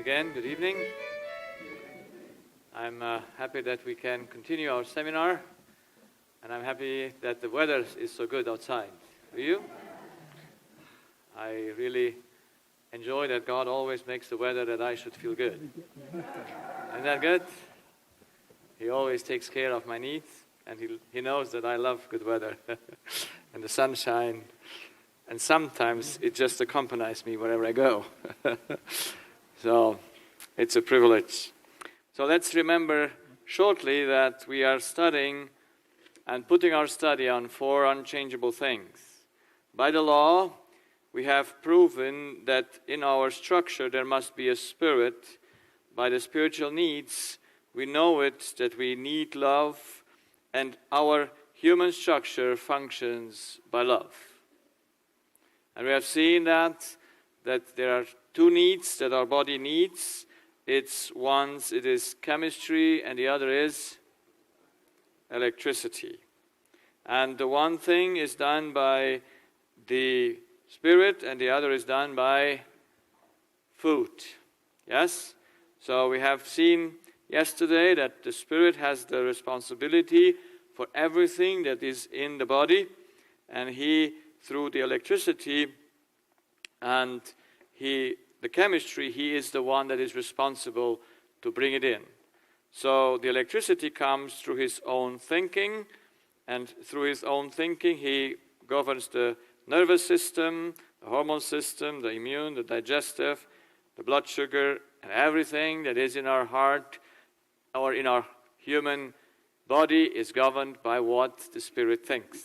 again. Good evening. I'm happy that we can continue our seminar, and I'm happy that the weather is so good outside. Are you? I really enjoy that God always makes the weather that I should feel good. Isn't that good? He always takes care of my needs, and he knows that I love good weather and the sunshine, and sometimes it just accompanies me wherever I go. So it's a privilege. So let's remember shortly that we are studying and putting our study on 4 unchangeable things. By the law, we have proven that in our structure there must be a spirit. By the spiritual needs, we know it that we need love, and our human structure functions by love. And we have seen that there are 2 needs that our body needs. It is chemistry, and the other is electricity. And the one thing is done by the spirit, and the other is done by food. Yes? So we have seen yesterday that the spirit has the responsibility for everything that is in the body, and he, through the electricity and the chemistry, he is the one that is responsible to bring it in. So the electricity comes through his own thinking, and through his own thinking he governs the nervous system, the hormone system, the immune, the digestive, the blood sugar, and everything that is in our heart or in our human body is governed by what the spirit thinks.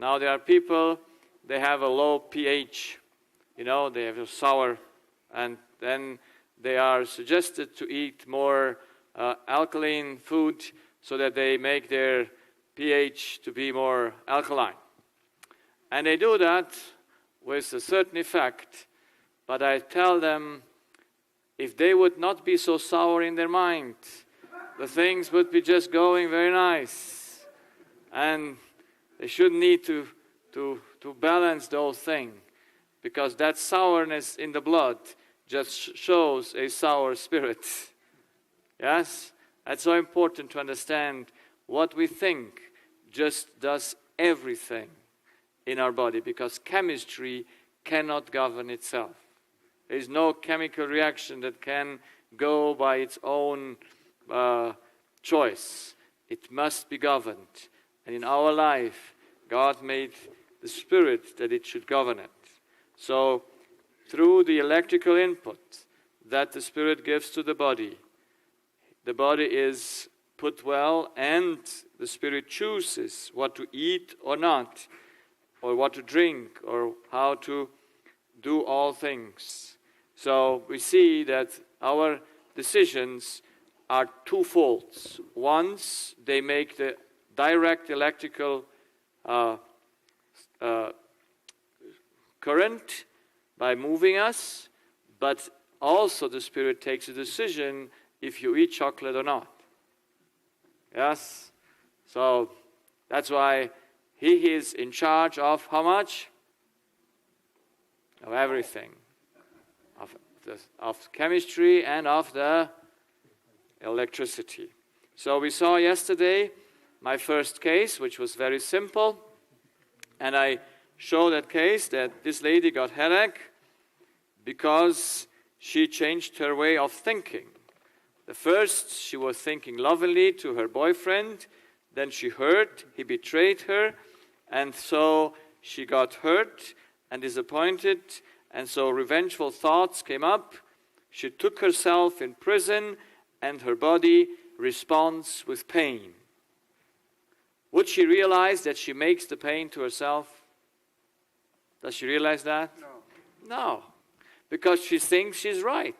Now there are people, they have a low pH, they have a sour, and then they are suggested to eat more alkaline food so that they make their pH to be more alkaline. And they do that with a certain effect, but I tell them, if they would not be so sour in their mind, the things would be just going very nice. And they shouldn't need to balance the whole thing, because that sourness in the blood just shows a sour spirit. Yes? That's so important to understand. What we think just does everything in our body, because chemistry cannot govern itself. There is no chemical reaction that can go by its own choice. It must be governed. And in our life, God made the spirit that it should govern it. So, through the electrical input that the spirit gives to the body is put well, and the spirit chooses what to eat or not, or what to drink, or how to do all things. So we see that our decisions are twofold. Once they make the direct electrical current by moving us, but also the spirit takes a decision if you eat chocolate or not. Yes? So that's why he is in charge of how much? Of everything. Of chemistry and of the electricity. So we saw yesterday my first case, which was very simple. And I showed that case that this lady got headache because she changed her way of thinking. The first, she was thinking lovingly to her boyfriend. Then she heard he betrayed her. And so she got hurt and disappointed. And so revengeful thoughts came up. She took herself in prison, and her body responds with pain. Would she realize that she makes the pain to herself? Does she realize that? No. Because she thinks she's right.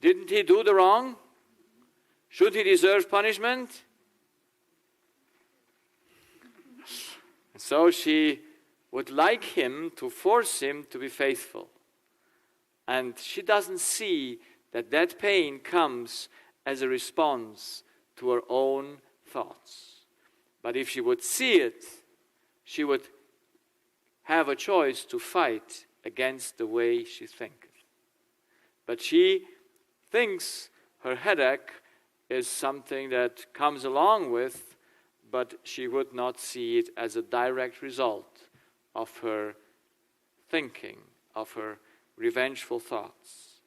Didn't he do the wrong? Should he deserve punishment? So she would like him to force him to be faithful. And she doesn't see that pain comes as a response to her own thoughts. But if she would see it, she would have a choice to fight against the way she thinks. But she thinks her headache is something that comes along with, but she would not see it as a direct result of her thinking, of her revengeful thoughts.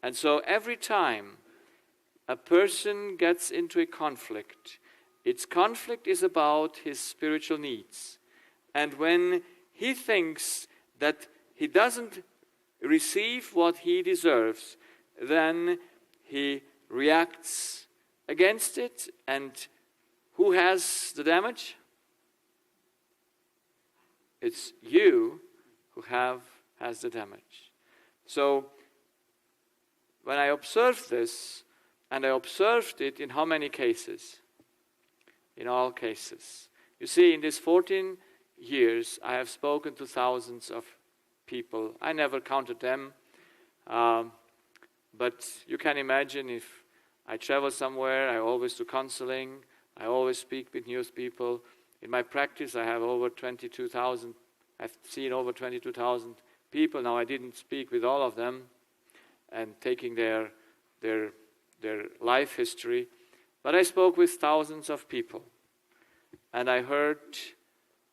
And so every time a person gets into a conflict, its conflict is about his spiritual needs. And when he thinks that he doesn't receive what he deserves, then he reacts against it. And who has the damage? It's you who has the damage. So when I observed this, and I observed it in how many cases? In all cases. You see, in these 14 years, I have spoken to thousands of people. I never counted them. But you can imagine, if I travel somewhere, I always do counseling. I always speak with new people. In my practice, I have over 22,000. I've seen over 22,000 people. Now, I didn't speak with all of them and taking their life history, but I spoke with thousands of people. And I heard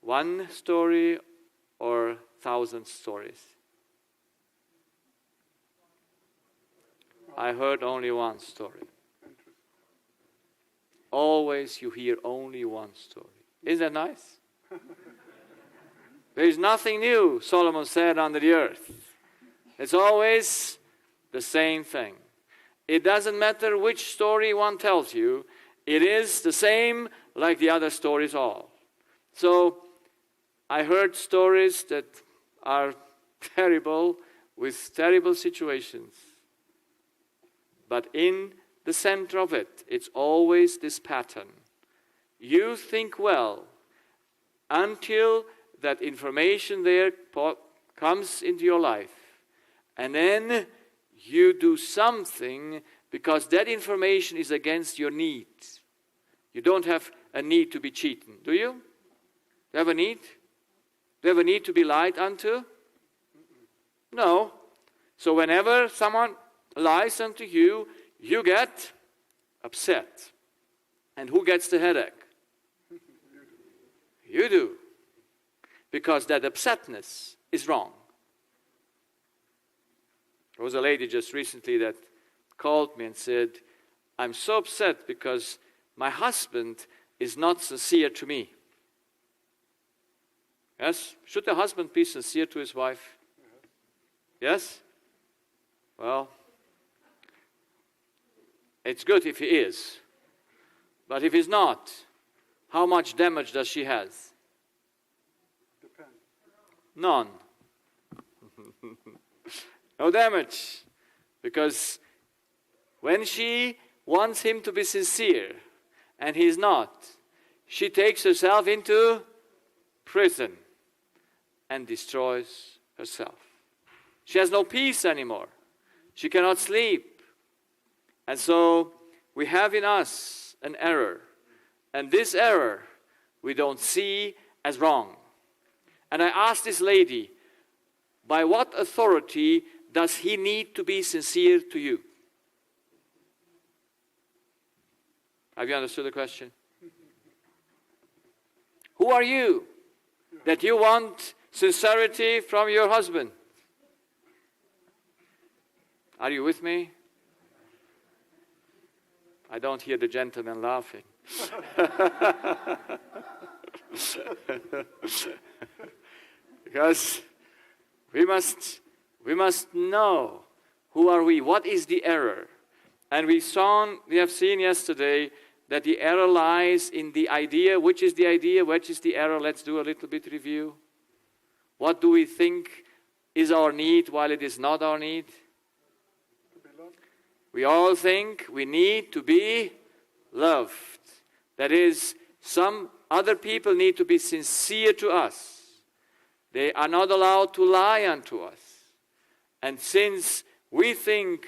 one story or 1,000 stories. I heard only one story. Always you hear only one story. Isn't that nice? There is nothing new, Solomon said, under the earth. It's always the same thing. It doesn't matter which story one tells you. It is the same like the other stories all. So I heard stories that are terrible, with terrible situations. But in the center of it, it's always this pattern. You think well until that information there comes into your life. And then you do something because that information is against your need. You don't have a need to be cheating, do you? Do you have a need? Do you have a need to be lied unto? No. So whenever someone lies unto you, you get upset. And who gets the headache? You do. Because that upsetness is wrong. There was a lady just recently that called me and said, I'm so upset because my husband is not sincere to me. Yes? Should the husband be sincere to his wife? Yes? Well, it's good if he is. But if he's not, how much damage does she have? Depends. None. No damage. Because when she wants him to be sincere and he's not, she takes herself into prison and destroys herself. She has no peace anymore. She cannot sleep. And so we have in us an error. And this error we don't see as wrong. And I asked this lady, by what authority does he need to be sincere to you? Have you understood the question? Who are you that you want sincerity from your husband? Are you with me? I don't hear the gentleman laughing. Because we must know who are we, what is the error. And we have seen yesterday that the error lies in the idea. Which is the idea? Which is the error? Let's do a little bit review. What do we think is our need while it is not our need? We all think we need to be loved. That is, some other people need to be sincere to us. They are not allowed to lie unto us. And since we think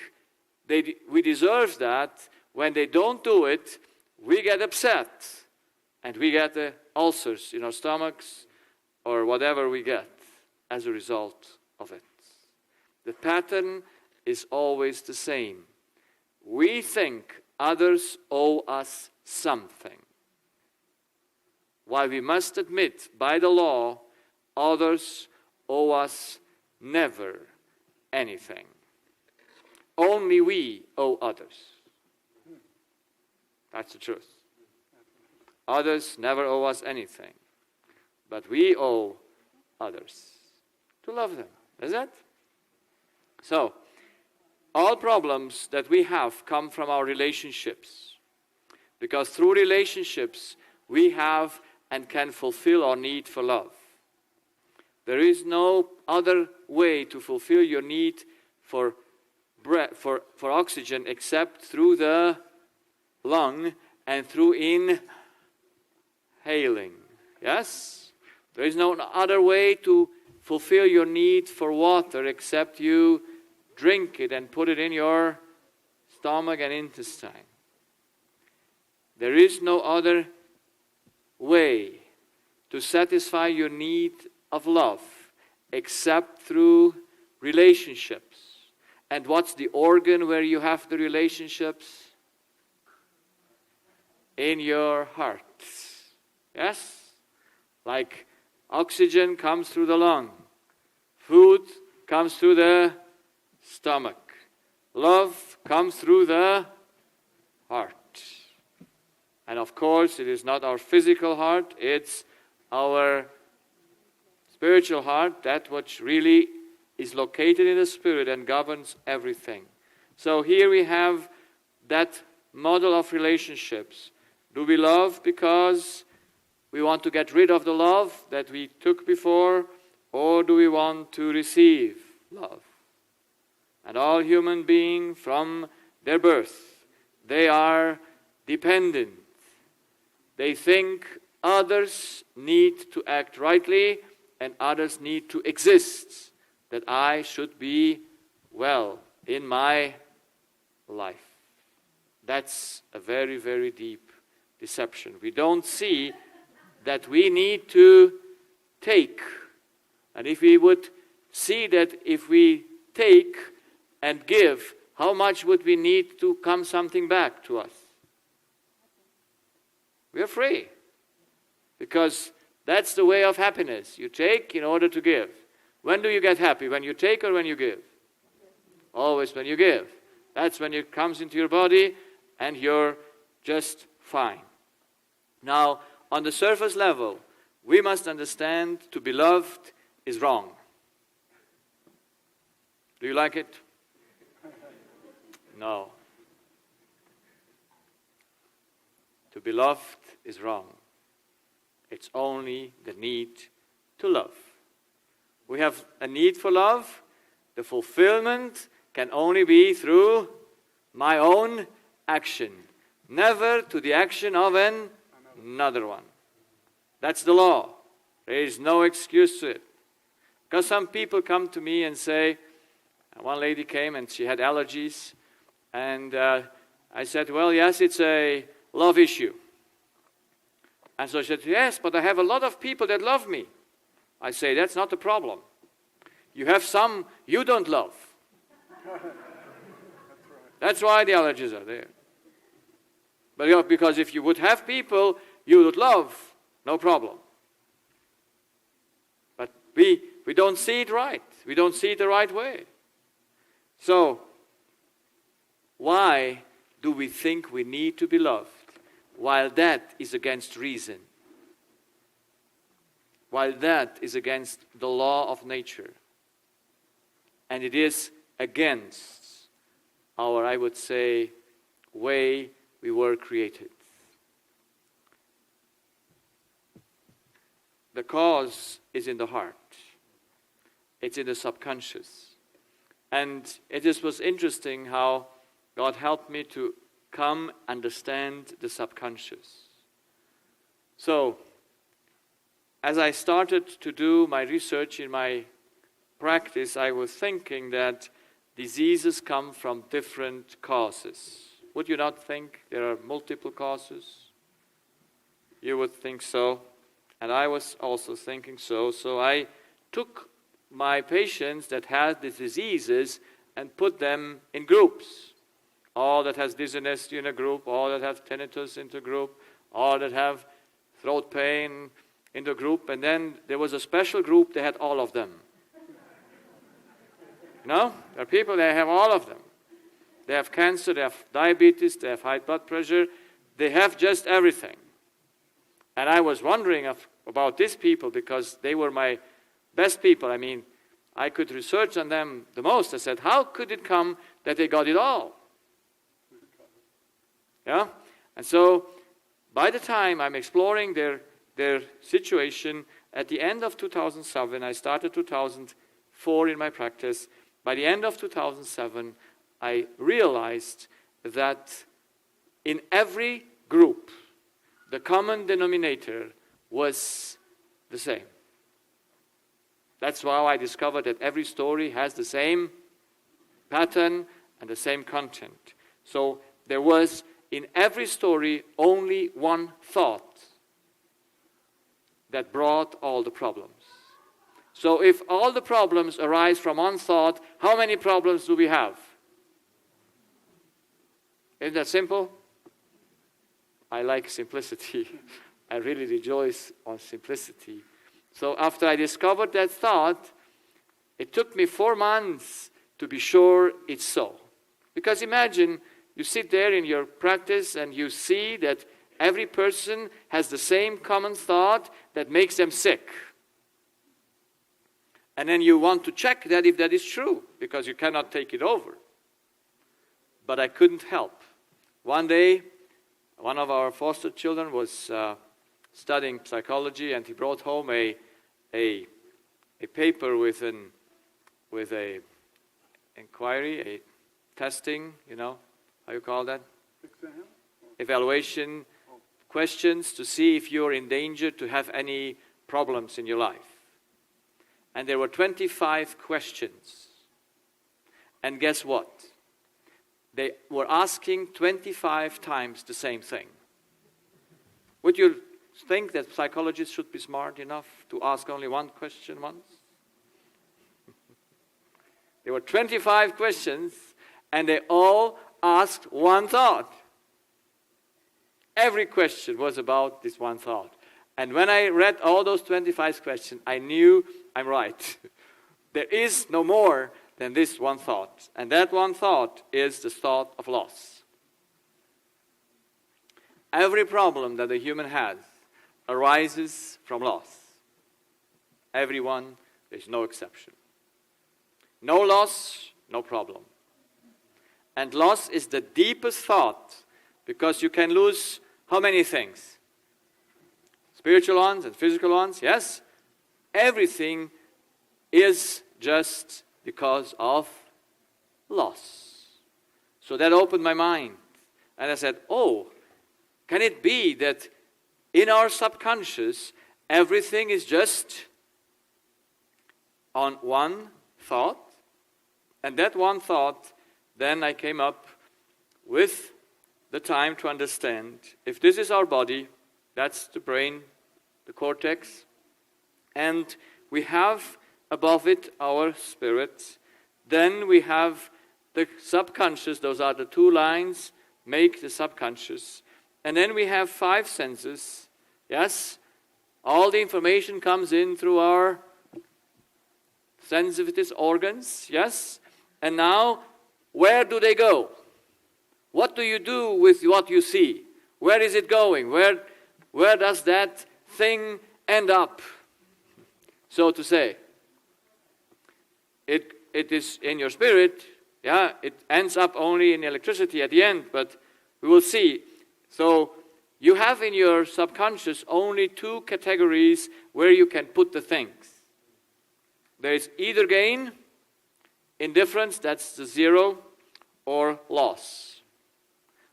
we deserve that, when they don't do it, we get upset. And we get the ulcers in our stomachs or whatever we get as a result of it. The pattern is always the same. we think others owe us something, while we must admit by the law others owe us never anything. Only we owe others. That's the truth. Others never owe us anything, but we owe others to love them. Is it? So, all problems that we have come from our relationships, because through relationships we have and can fulfill our need for love. There is no other way to fulfill your need for oxygen except through the lung and through inhaling. Yes? There is no other way to fulfill your need for water except you drink it and put it in your stomach and intestine. There is no other way to satisfy your need of love except through relationships. And what's the organ where you have the relationships? In your heart. Yes? Like oxygen comes through the lung. Food comes through the stomach. Love comes through the heart. And of course, it is not our physical heart, it's our spiritual heart, that which really is located in the spirit and governs everything. So here we have that model of relationships. Do we love because we want to get rid of the love that we took before, or do we want to receive love? And all human beings from their birth, they are dependent. They think others need to act rightly and others need to exist, that I should be well in my life. That's a very, very deep deception. We don't see that we need to take. And if we would see that if we take and give, how much would we need to come something back to us? We are free. Because that's the way of happiness. You take in order to give. When do you get happy? When you take or when you give? Always when you give. That's when it comes into your body and you're just fine. Now, on the surface level, we must understand to be loved is wrong. Do you like it? No. To be loved is wrong. It's only the need to love. We have a need for love. The fulfillment can only be through my own action, never to the action of another one. That's the law. There is no excuse to it. Because some people come to me and say, one lady came and she had allergies, and I said, well, yes, it's a love issue. And so she said, yes, but I have a lot of people that love me. I say, that's not the problem. You have some you don't love. That's why the allergies are there. But because if you would have people you would love, no problem. But we don't see it right. We don't see it the right way. So, why do we think we need to be loved? While that is against reason. While that is against the law of nature. And it is against our, I would say, way we were created. The cause is in the heart. It's in the subconscious. And it just was interesting how God helped me to come understand the subconscious. So, as I started to do my research in my practice, I was thinking that diseases come from different causes. Would you not think there are multiple causes? You would think so. And I was also thinking so. So I took my patients that had the diseases and put them in groups. all that has dizziness in a group, all that have tinnitus in the group, all that have throat pain in the group, and then there was a special group, they had all of them. No? There are people, they have all of them. They have cancer, they have diabetes, they have high blood pressure, they have just everything. And I was wondering about these people because they were my best people. I mean, I could research on them the most. I said, how could it come that they got it all? Yeah? And so, by the time I'm exploring their situation, at the end of 2007, I started 2004 in my practice. By the end of 2007, I realized that in every group, the common denominator was the same. That's how I discovered that every story has the same pattern and the same content. So there was in every story only one thought that brought all the problems. So if all the problems arise from one thought, how many problems do we have? Isn't that simple? I like simplicity. I really rejoice on simplicity. So after I discovered that thought, it took me 4 months to be sure it's so. Because imagine you sit there in your practice and you see that every person has the same common thought that makes them sick. And then you want to check that if that is true, because you cannot take it over. But I couldn't help. One day, one of our foster children was studying psychology, and he brought home a paper with a inquiry, a testing, you know, how you call that? Exam? Evaluation questions to see if you're in danger to have any problems in your life. And there were 25 questions. And guess what? They were asking 25 times the same thing. Would you think that psychologists should be smart enough to ask only one question once? There were 25 questions, and they all asked one thought. Every question was about this one thought. And when I read all those 25 questions, I knew I'm right. There is no more than this one thought. And that one thought is the thought of loss. Every problem that a human has arises from loss. Everyone, there's no exception. No loss, no problem. And loss is the deepest thought, because you can lose how many things? Spiritual ones and physical ones, yes? Everything is just because of loss. So that opened my mind. And I said, oh, can it be that in our subconscious, everything is just on one thought? And that one thought, then I came up with the time to understand, if this is our body, that's the brain, the cortex, and we have above it our spirit, then we have the subconscious, those are the 2 lines, make the subconscious. And then we have 5 senses, yes? All the information comes in through our sensitive organs, yes? And now, where do they go? What do you do with what you see? Where is it going? Where does that thing end up, so to say? It is in your spirit, yeah, it ends up only in electricity at the end, but we will see. So you have in your subconscious only 2 categories where you can put the things. There is either gain, indifference, that's the 0, or loss.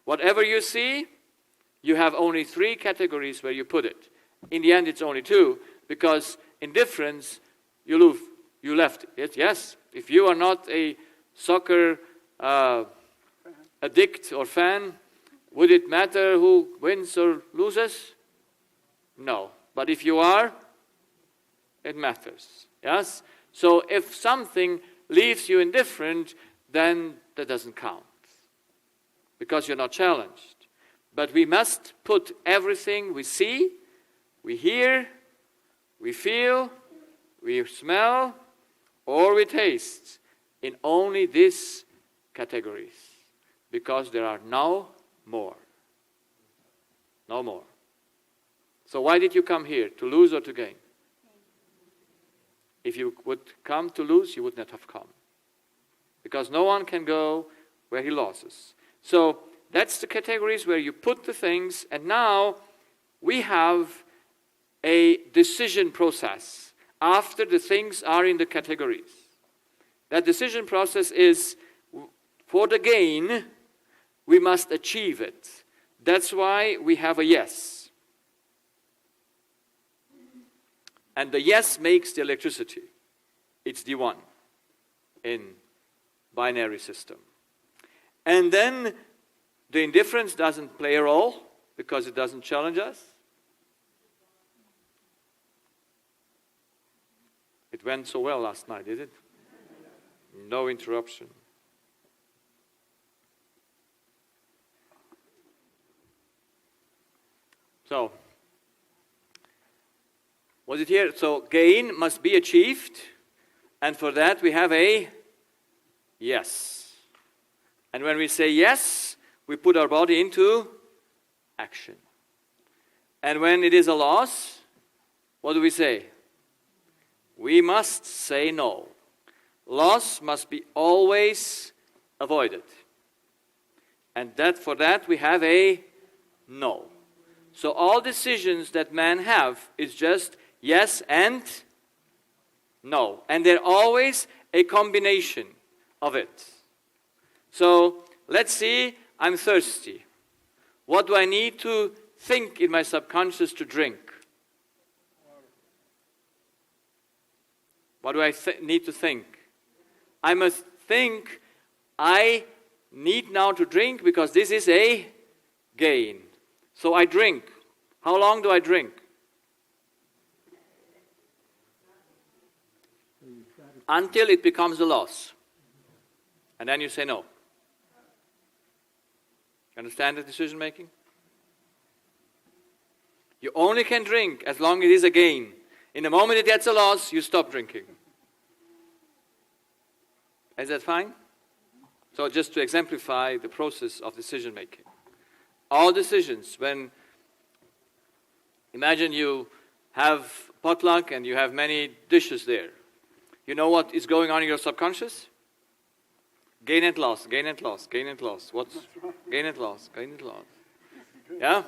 Whatever you see, you have only 3 categories where you put it. In the end, it's only 2, because indifference, you left it, yes. If you are not a soccer addict or fan, would it matter who wins or loses? No. But if you are, it matters, yes. So if something leaves you indifferent, then that doesn't count. because you're not challenged. But we must put everything we see, we hear, we feel, we smell, or we taste in only these categories, because there are no more. No more. So why did you come here? To lose or to gain? If you would come to lose, you would not have come. Because no one can go where he loses. So that's the categories where you put the things, and now we have a decision process after the things are in the categories. That decision process is, for the gain, we must achieve it. That's why we have a yes. And the yes makes the electricity. It's the one in binary system. And then the indifference doesn't play a role because it doesn't challenge us. It went so well last night, did it? No interruption. So, was it here? So, gain must be achieved, and for that we have a yes. And when we say yes, we put our body into action. And when it is a loss, what do we say? We must say no. Loss must be always avoided. And for that we have a no. So all decisions that men have is just yes and no. And they're always a combination of it. So let's see, I'm thirsty. What do I need to think in my subconscious to drink? What do I need to think? I must think I need now to drink because this is a gain. So I drink. How long do I drink? Until it becomes a loss. And then you say no. Understand the decision making? You only can drink as long as it is a gain. In the moment it gets a loss, you stop drinking. Is that fine? So just to exemplify the process of decision making. All decisions, when imagine you have potluck and you have many dishes there. You know what is going on in your subconscious? Gain and loss, gain and loss, gain and loss. What's gain and loss, gain and loss? Yeah?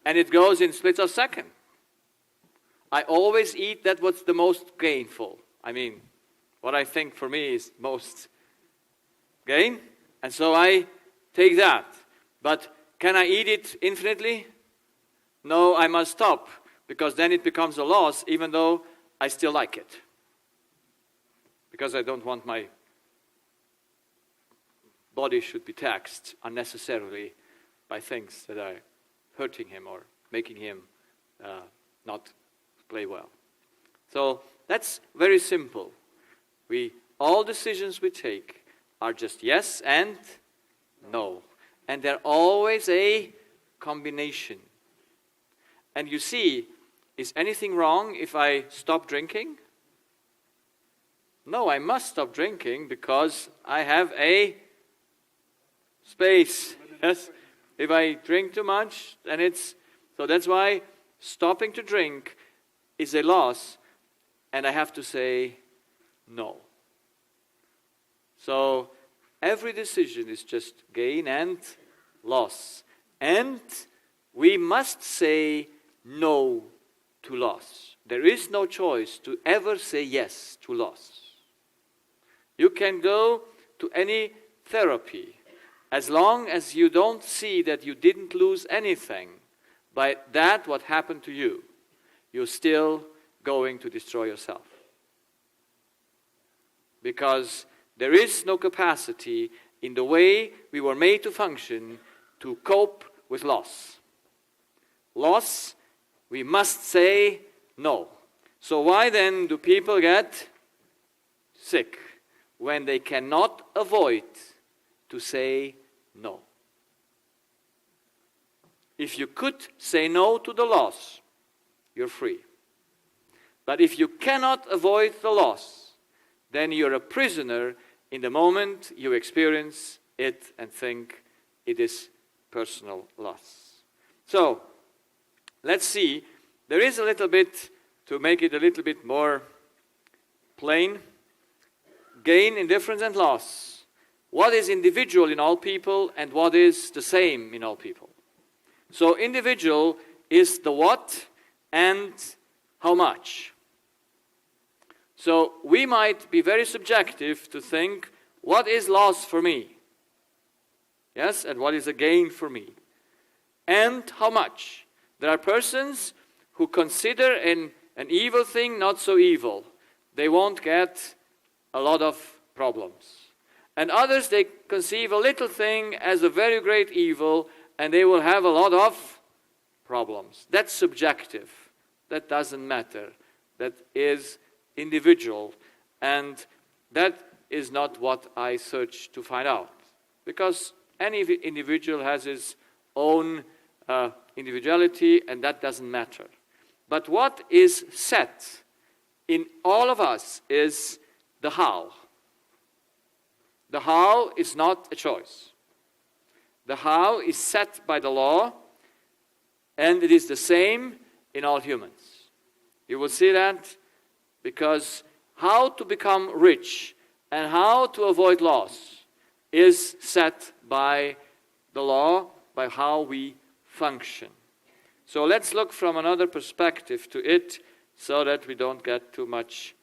And it goes in splits of second. I always eat that what's the most gainful. I mean, what I think for me is most gain. And so I take that. But can I eat it infinitely? No, I must stop. Because then it becomes a loss, even though I still like it. Because I don't want my body should be taxed unnecessarily by things that are hurting him or making him not play well. So that's very simple. All decisions we take are just yes and no. And they're always a combination. And you see, is anything wrong if I stop drinking? No, I must stop drinking because I have a space. Yes? If I drink too much, then it's... So that's why stopping to drink is a loss, and I have to say no. So every decision is just gain and loss. And we must say no to loss. There is no choice to ever say yes to loss. You can go to any therapy. As long as you don't see that you didn't lose anything by that what happened to you, you're still going to destroy yourself. Because there is no capacity in the way we were made to function to cope with loss. Loss, we must say no. So why then do people get sick? When they cannot avoid to say no. if you could say no to the loss, you're free. But if you cannot avoid the loss, then you're a prisoner in the moment you experience it and think it is personal loss. So, let's see. There is a little bit, to make it a little bit more plain, gain, indifference, and loss. What is individual in all people and what is the same in all people? So individual is the what and how much. So we might be very subjective to think, what is loss for me? Yes, and what is a gain for me? And how much? There are persons who consider an evil thing not so evil. They won't get a lot of problems. And others, they conceive a little thing as a very great evil, and they will have a lot of problems. That's subjective. That doesn't matter. That is individual. And that is not what I search to find out. Because any individual has his own individuality, and that doesn't matter. But what is set in all of us is the how. The how is not a choice. The how is set by the law, and it is the same in all humans. You will see that because how to become rich and how to avoid loss is set by the law, by how we function. So let's look from another perspective to it so that we don't get too much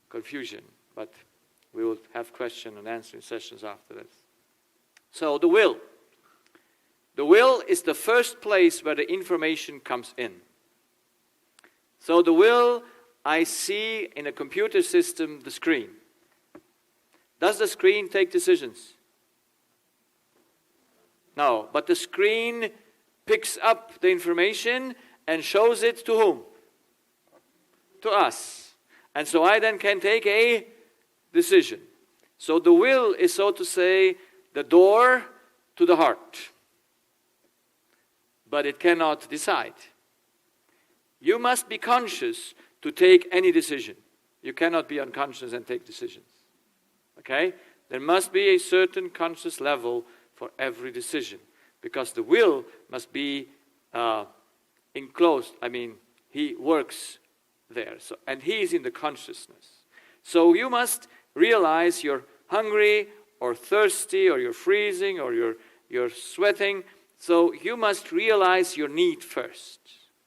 confusion. But we will have question and answering sessions after this. So the will. The will is the first place where the information comes in. So the will, I see in a computer system the screen. Does the screen take decisions? No, but the screen picks up the information and shows it to whom? To us. And so I then can take a decision. So the will is, so to say, the door to the heart. But it cannot decide. You must be conscious to take any decision. You cannot be unconscious and take decisions. Okay? There must be a certain conscious level for every decision. Because the will must be enclosed. I mean, he works there. So, and he is in the consciousness. So you must realize you're hungry or thirsty or you're freezing or you're sweating. So you must realize your need first.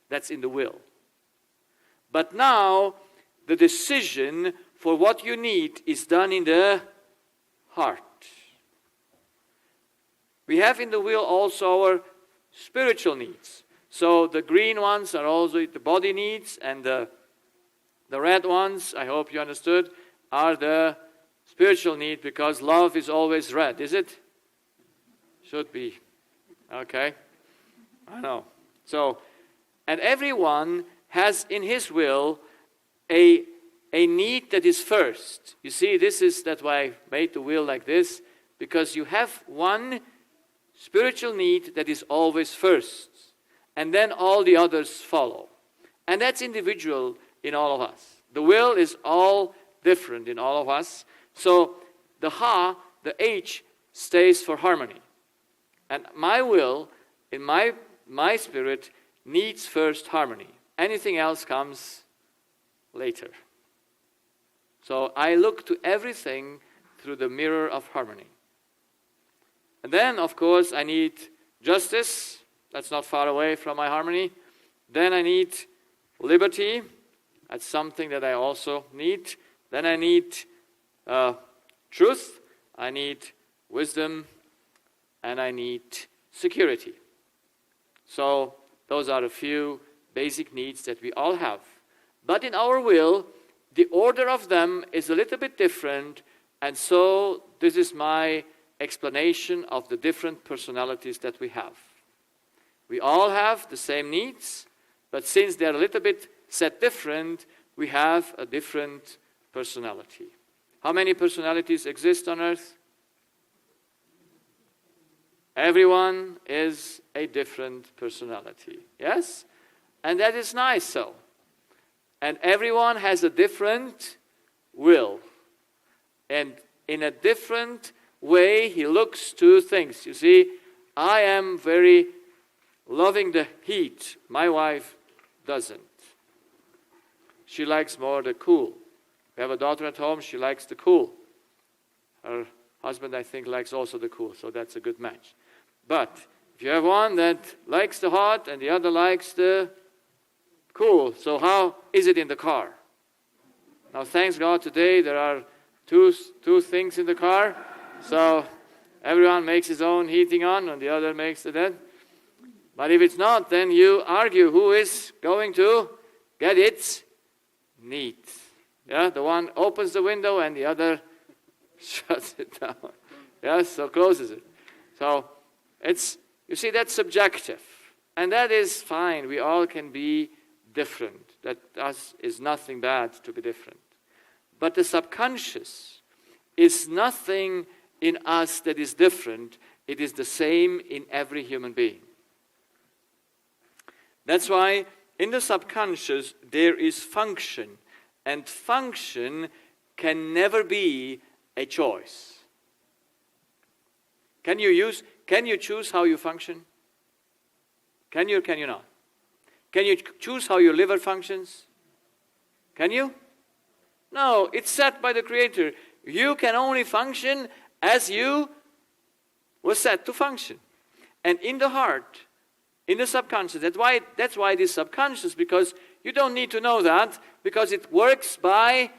That's in the will. But now the decision for what you need is done in the heart. We have in the will also our spiritual needs. So the green ones are also the body needs, and the red ones, I hope you understood, are the spiritual need, because love is always red, is it? Should be. Okay. I know. So, and everyone has in his will a need that is first. You see, that's why I made the will like this, because you have one spiritual need that is always first, and then all the others follow. And that's individual in all of us. The will is all different in all of us. So the ha, the H, stays for harmony. And my will, in my spirit, needs first harmony. Anything else comes later. So I look to everything through the mirror of harmony. And then, of course, I need justice. That's not far away from my harmony. Then I need liberty. That's something that I also need. Then I need truth. I need wisdom. And I need security. So those are a few basic needs that we all have. But in our will, the order of them is a little bit different. And so this is my explanation of the different personalities that we have. We all have the same needs, but since they're a little bit set different, we have a different personality. How many personalities exist on earth? Everyone is a different personality. Yes? And that is nice so. And everyone has a different will. And in a different way he looks to things. You see, I am very loving the heat. My wife doesn't. She likes more the cool. We have a daughter at home, she likes the cool. Her husband, I think, likes also the cool, so that's a good match. But if you have one that likes the hot and the other likes the cool, so how is it in the car? Now, thanks God, today there are two things in the car, so everyone makes his own heating on and the other makes the dead. But if it's not, then you argue who is going to get it neat. Yeah, the one opens the window and the other shuts it down. Yeah, so closes it. So it's, you see, that's subjective. And that is fine. We all can be different. That is nothing bad to be different. But the subconscious is nothing in us that is different. It is the same in every human being. That's why in the subconscious there is function. And function can never be a choice. Can you choose how you function? Can you or can you not? Can you choose how your liver functions? Can you? No, it's set by the Creator. You can only function as you were set to function. And in the heart, in the subconscious, that's why it is subconscious, because you don't need to know that, because it works by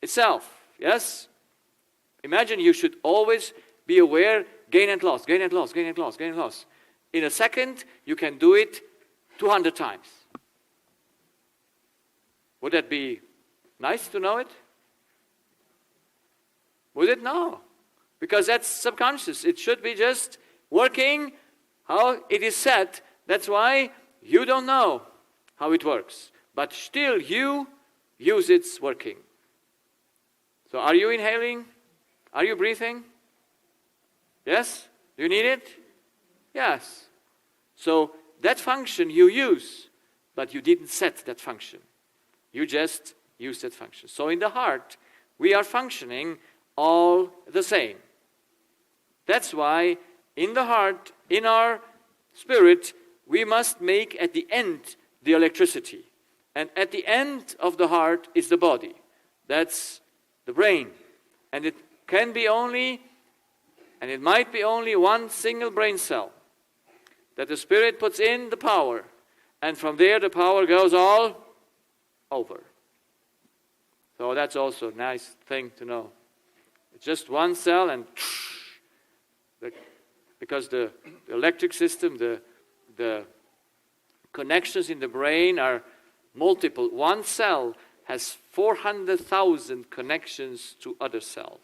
itself. Yes? Imagine you should always be aware, gain and loss, gain and loss, gain and loss, gain and loss. In a second, you can do it 200 times. Would that be nice to know it? Would it? No. Because that's subconscious. It should be just working how it is set. That's why you don't know how it works. But still you use its working. So are you inhaling? Are you breathing? Yes? Do you need it? Yes. So that function you use, but you didn't set that function. You just use that function. So in the heart, we are functioning all the same. That's why in the heart, in our spirit, we must make at the end the electricity. And at the end of the heart is the body. That's the brain. And it can be only, and it might be only one single brain cell that the spirit puts in the power. And from there the power goes all over. So that's also a nice thing to know. It's just one cell and because the electric system, the connections in the brain are multiple. One cell has 400,000 connections to other cells.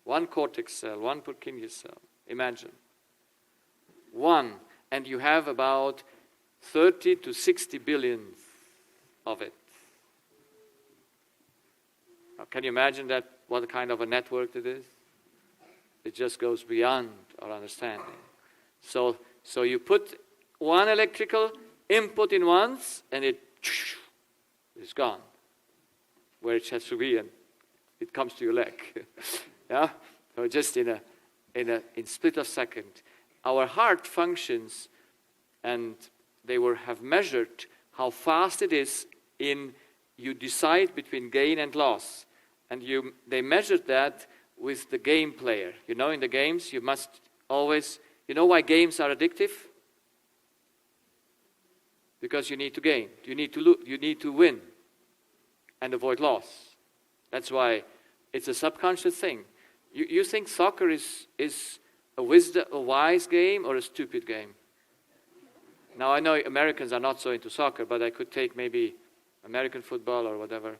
One cortex cell, one Purkinje cell. Imagine. One. And you have about 30 to 60 billion of it. Now, can you imagine that? What kind of a network it is? It just goes beyond our understanding. So you put one electrical input in once, and it is gone where it has to be, and it comes to your leg. Yeah. So just in split of second, our heart functions, and they have measured how fast it is in you decide between gain and loss, and they measured that with the game player. You know, in the games, you must always, you know why games are addictive? Because you need to gain. You need to win and avoid loss. That's why it's a subconscious thing. You think soccer is a wise game or a stupid game? Now, I know Americans are not so into soccer, but I could take maybe American football or whatever.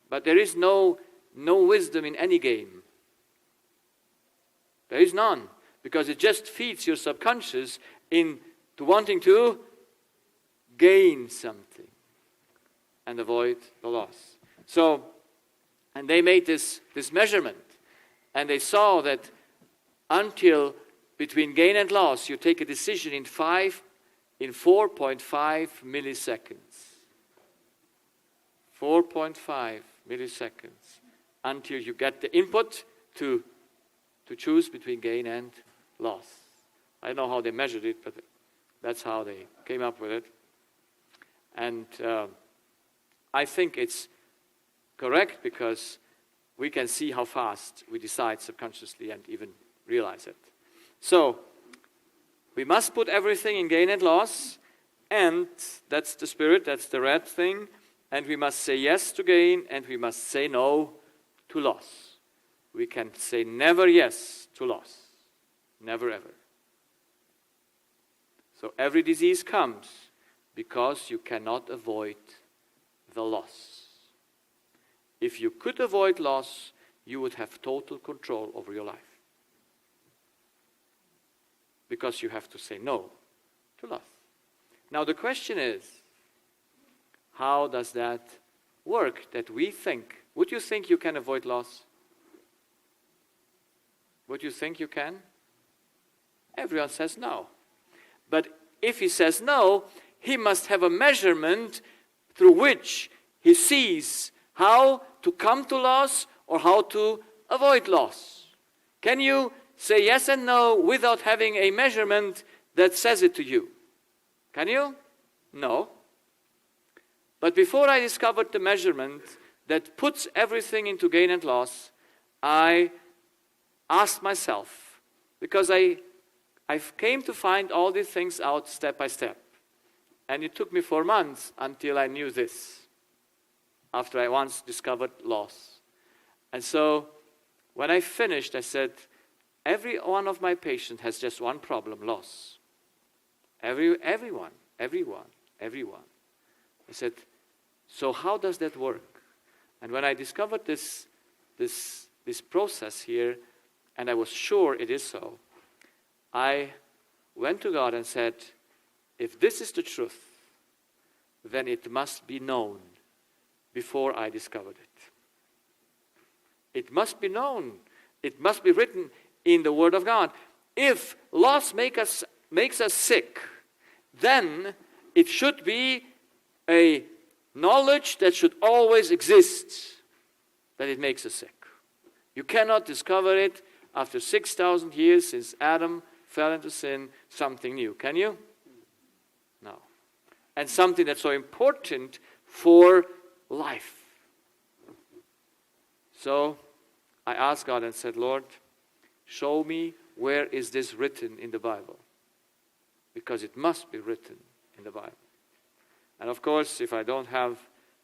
But there is no wisdom in any game. There is none. Because it just feeds your subconscious into wanting to gain something and avoid the loss. So, and they made this measurement. And they saw that until between gain and loss, you take a decision in 4.5 milliseconds. 4.5 milliseconds until you get the input to choose between gain and loss. I don't know how they measured it, but that's how they came up with it. And I think it's correct because we can see how fast we decide subconsciously and even realize it. So, we must put everything in gain and loss, and that's the spirit, that's the red thing, and we must say yes to gain, and we must say no to loss. We can say never yes to loss. Never ever. So every disease comes because you cannot avoid the loss. If you could avoid loss, you would have total control over your life. Because you have to say no to loss. Now the question is, how does that work that we think? Would you think you can avoid loss? Would you think you can? Everyone says no. But if he says no, he must have a measurement through which he sees how to come to loss or how to avoid loss. Can you say yes and no without having a measurement that says it to you? Can you? No. But before I discovered the measurement that puts everything into gain and loss, I asked myself, because I came to find all these things out step by step. And it took me 4 months until I knew this, after I once discovered loss. And so, when I finished, I said, every one of my patients has just one problem, loss. Everyone. I said, so how does that work? And when I discovered this process here, and I was sure it is so, I went to God and said, if this is the truth, then it must be known before I discovered it. It must be known. It must be written in the Word of God. If loss makes us sick, then it should be a knowledge that should always exist, that it makes us sick. You cannot discover it after 6,000 years since Adam fell into sin, something new. Can you? No. And something that's so important for life. So I asked God and said, Lord, show me where is this written in the Bible. Because it must be written in the Bible. And of course, if I don't have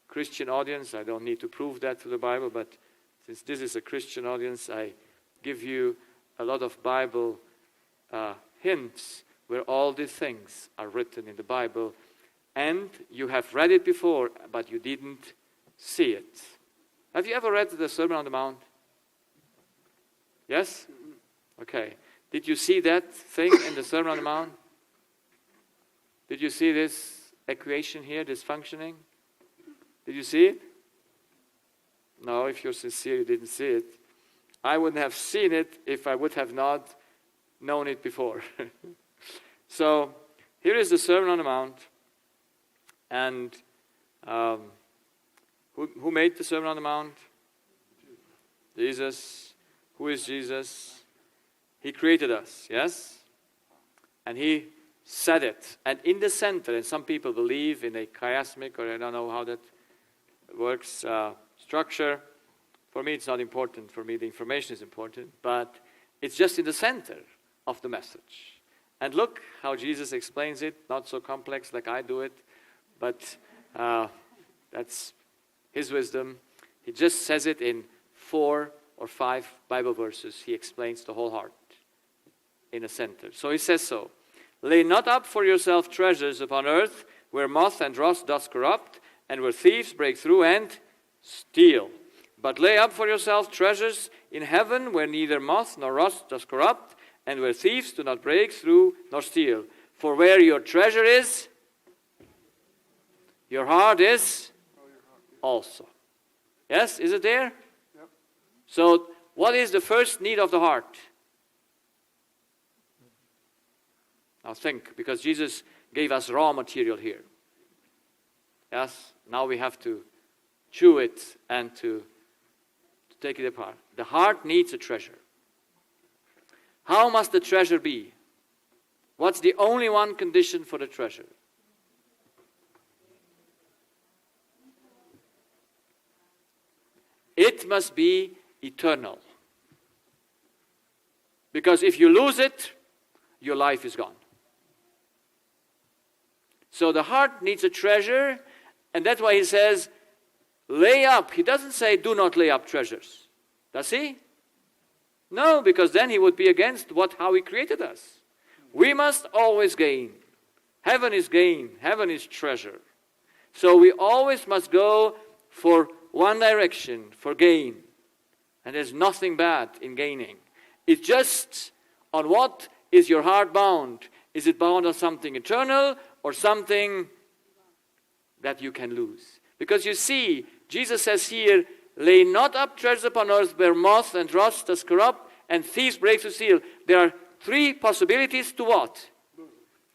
Christian audience, I don't need to prove that to the Bible, but since this is a Christian audience, I give you a lot of Bible hints where all these things are written in the Bible, and you have read it before, but you didn't see it. Have you ever read the Sermon on the Mount? Yes? Okay. Did you see that thing in the Sermon on the Mount? Did you see this equation here, this functioning? Did you see it? No, if you're sincere, you didn't see it. I wouldn't have seen it if I would have not known it before. So, here is the Sermon on the Mount. And who made the Sermon on the Mount? Jesus. Who is Jesus? He created us, yes? And he said it. And in the center, and some people believe in a chiasmic, or I don't know how that works, structure. For me, it's not important. For me, the information is important. But it's just in the center of the message. And look how Jesus explains it. Not so complex like I do it. But that's his wisdom. He just says it in 4 or 5 Bible verses. He explains the whole heart in the center. So he says so. Lay not up for yourself treasures upon earth, where moth and rust doth corrupt, and where thieves break through and steal. But lay up for yourself treasures in heaven, where neither moth nor rust doth corrupt, and where thieves do not break through nor steal. For where your treasure is, your heart is also. Yes, is it there? Yep. So, what is the first need of the heart? Now think, because Jesus gave us raw material here. Yes, now we have to chew it and to take it apart. The heart needs a treasure. How must the treasure be? What's the only one condition for the treasure? It must be eternal. Because if you lose it, your life is gone. So the heart needs a treasure, and that's why he says, lay up. He doesn't say, do not lay up treasures. Does he? No, because then he would be against how he created us. We must always gain. Heaven is gain. Heaven is treasure. So we always must go for one direction, for gain. And there's nothing bad in gaining. It's just on what is your heart bound. Is it bound on something eternal or something that you can lose? Because you see, Jesus says here, lay not up treasures upon earth where moth and rust does corrupt and thieves break to steal. There are three possibilities to what?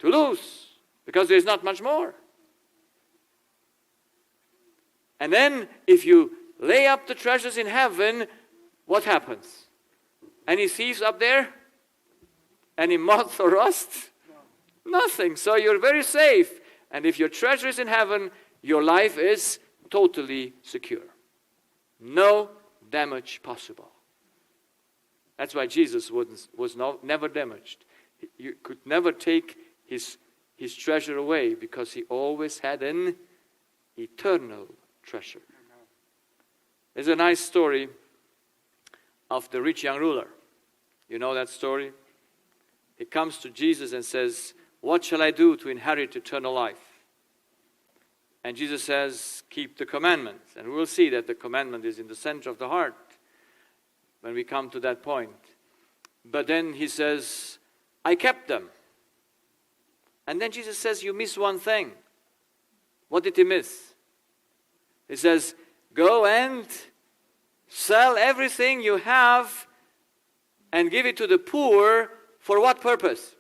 To lose. Because there is not much more. And then if you lay up the treasures in heaven, what happens? Any thieves up there? Any moth or rust? Nothing. So you're very safe. And if your treasure is in heaven, your life is totally secure. No damage possible. That's why Jesus was never damaged. You could never take his treasure away because he always had an eternal treasure. There's a nice story of the rich young ruler. You know that story? He comes to Jesus and says, what shall I do to inherit eternal life? And Jesus says, keep the commandments. And we'll see that the commandment is in the center of the heart when we come to that point. But then he says, I kept them. And then Jesus says, you miss one thing. What did he miss? He says, go and sell everything you have and give it to the poor. For what purpose?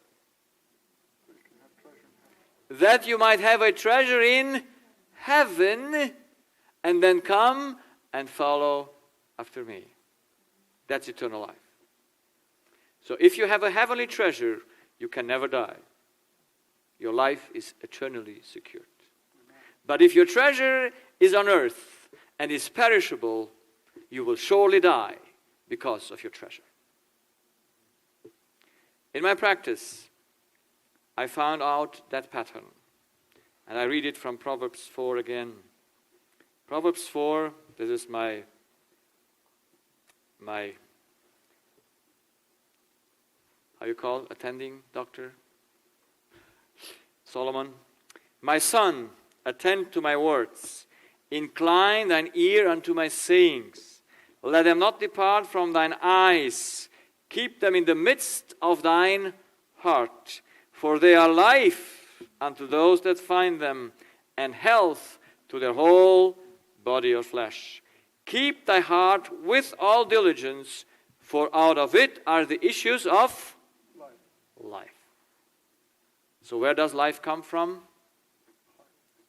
That you might have a treasure in heaven, and then come and follow after me. That's eternal life. So if you have a heavenly treasure, you can never die. Your life is eternally secured. But if your treasure is on earth and is perishable, you will surely die because of your treasure. In my practice, I found out that pattern. And I read it from Proverbs 4 again. Proverbs 4, this is my how you call attending doctor? Solomon. My son, attend to my words. Incline thine ear unto my sayings. Let them not depart from thine eyes. Keep them in the midst of thine heart. For they are life unto those that find them, and health to their whole body or flesh. Keep thy heart with all diligence, for out of it are the issues of life. So where does life come from?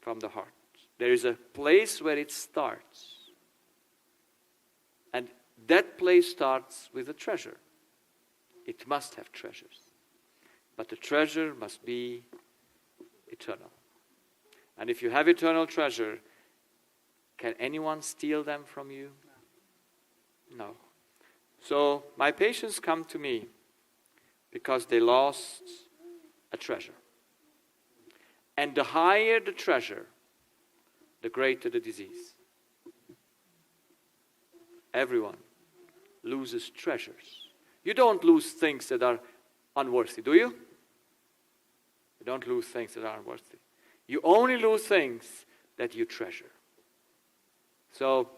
From the heart. There is a place where it starts. And that place starts with a treasure. It must have treasures. But the treasure must be eternal. And if you have eternal treasure, can anyone steal them from you? No. So my patients come to me because they lost a treasure. And the higher the treasure, the greater the disease. Everyone loses treasures. You don't lose things that are unworthy, do you? You don't lose things that are unworthy. You only lose things that you treasure. So,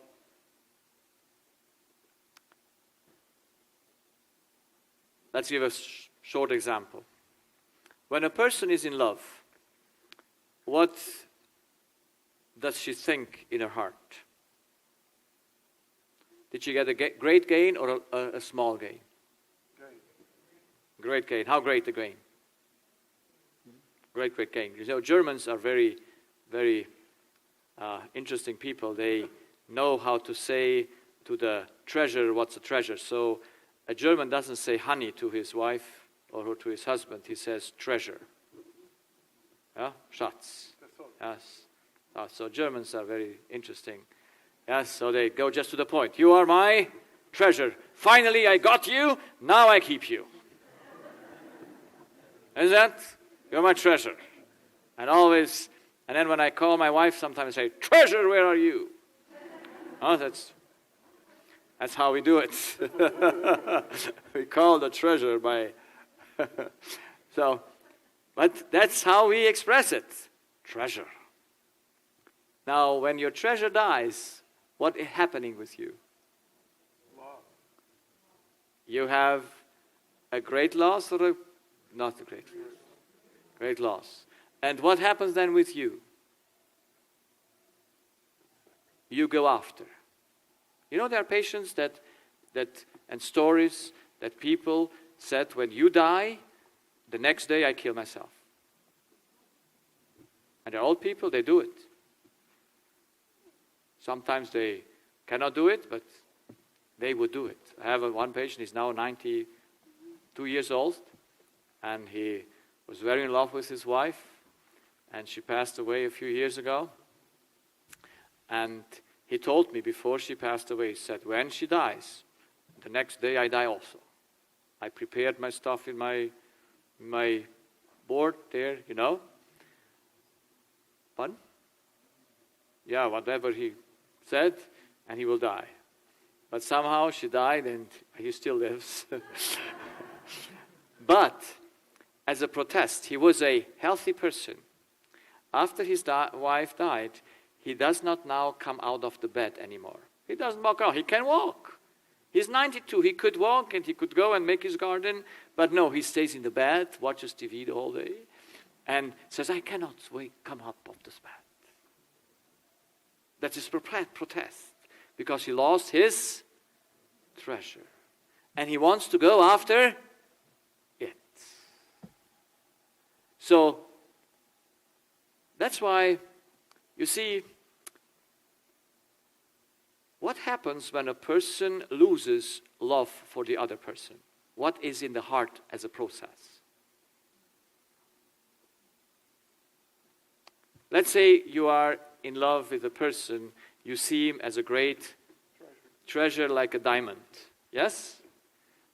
let's give a short example. When a person is in love, what does she think in her heart? Did she get a great gain or a small gain? Great gain. How great the gain? Great, great king. You know, Germans are very, very interesting people. They know how to say to the treasure what's a treasure. So a German doesn't say honey to his wife or to his husband. He says treasure. Yeah, Schatz. Yes. So Germans are very interesting. Yes, so they go just to the point. You are my treasure. Finally, I got you. Now I keep you. Is that? You're my treasure. And then when I call my wife, sometimes I say, treasure, where are you? Oh, that's how we do it. We call the treasure by... But that's how we express it. Treasure. Now, when your treasure dies, what is happening with you? Loss. You have a great loss or not a great loss? Great loss. And what happens then with you? You go after. You know, there are patients and stories that people said, when you die, the next day I kill myself. And they're old people, they do it. Sometimes they cannot do it, but they would do it. I have one patient, he's now 92 years old, and he was very in love with his wife, and she passed away a few years ago. And he told me before she passed away, he said, when she dies, the next day I die also. I prepared my stuff in my board there, you know. Pardon? Yeah, whatever he said, and he will die. But somehow she died, and he still lives. But as a protest, he was a healthy person. After his wife died, he does not now come out of the bed anymore. He doesn't walk out. He can walk. He's 92. He could walk, and he could go and make his garden. But no, he stays in the bed, watches TV the whole day, and says, I cannot come up of this bed. That's his protest, because he lost his treasure. And he wants to go after it. So, that's why, you see, what happens when a person loses love for the other person? What is in the heart as a process? Let's say you are in love with a person, you see him as a great treasure like a diamond. Yes?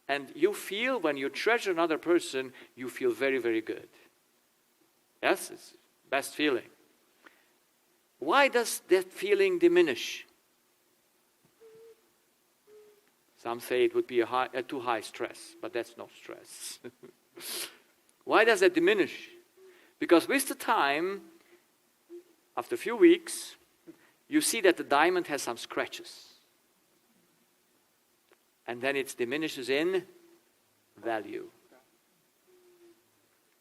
And you feel, when you treasure another person, you feel very, very good. Yes? It's the best feeling. Why does that feeling diminish? Some say it would be a too high stress, but that's no stress. Why does that diminish? Because with the time, after a few weeks, you see that the diamond has some scratches. And then it diminishes in value.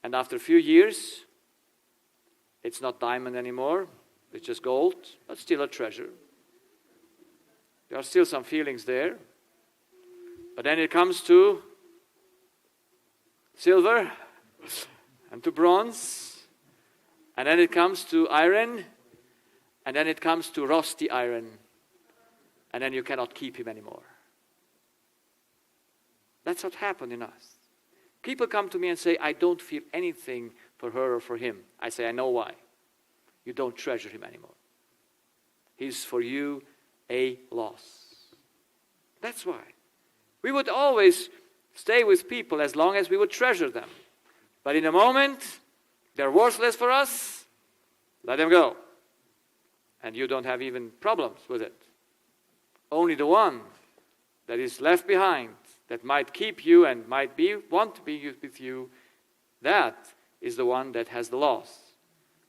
And after a few years, it's not diamond anymore, it's just gold, but still a treasure. There are still some feelings there. But then it comes to silver and to bronze, and then it comes to iron, and then it comes to rusty iron, and then you cannot keep him anymore. That's what happened in us. People come to me and say, I don't feel anything for her or for him. I say, I know why. You don't treasure him anymore. He's for you a loss. That's why. We would always stay with people as long as we would treasure them. But in a moment, they're worthless for us, let them go. And you don't have even problems with it. Only the one that is left behind, that might keep you and might want to be with you, that is the one that has the loss.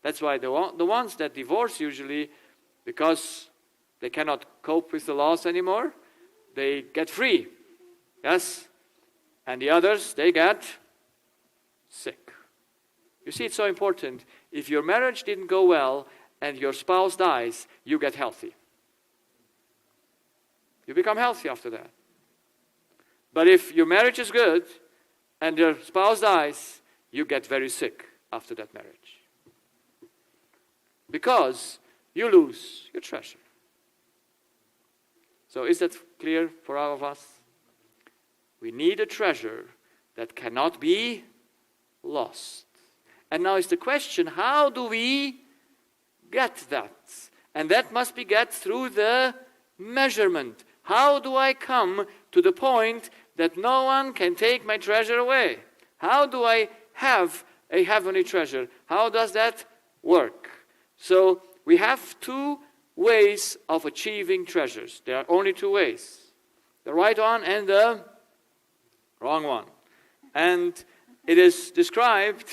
That's why the ones that divorce usually, because they cannot cope with the loss anymore, they get free. Yes? And the others, they get sick. You see, it's so important. If your marriage didn't go well and your spouse dies, you get healthy. You become healthy after that. But if your marriage is good and your spouse dies, you get very sick after that marriage. Because you lose your treasure. So is that clear for all of us? We need a treasure that cannot be lost. And now is the question, how do we get that? And that must be get through the measurement. How do I come to the point that no one can take my treasure away? How do I have a heavenly treasure? How does that work? So we have two ways of achieving treasures. There are only two ways. The right one and the wrong one. And it is described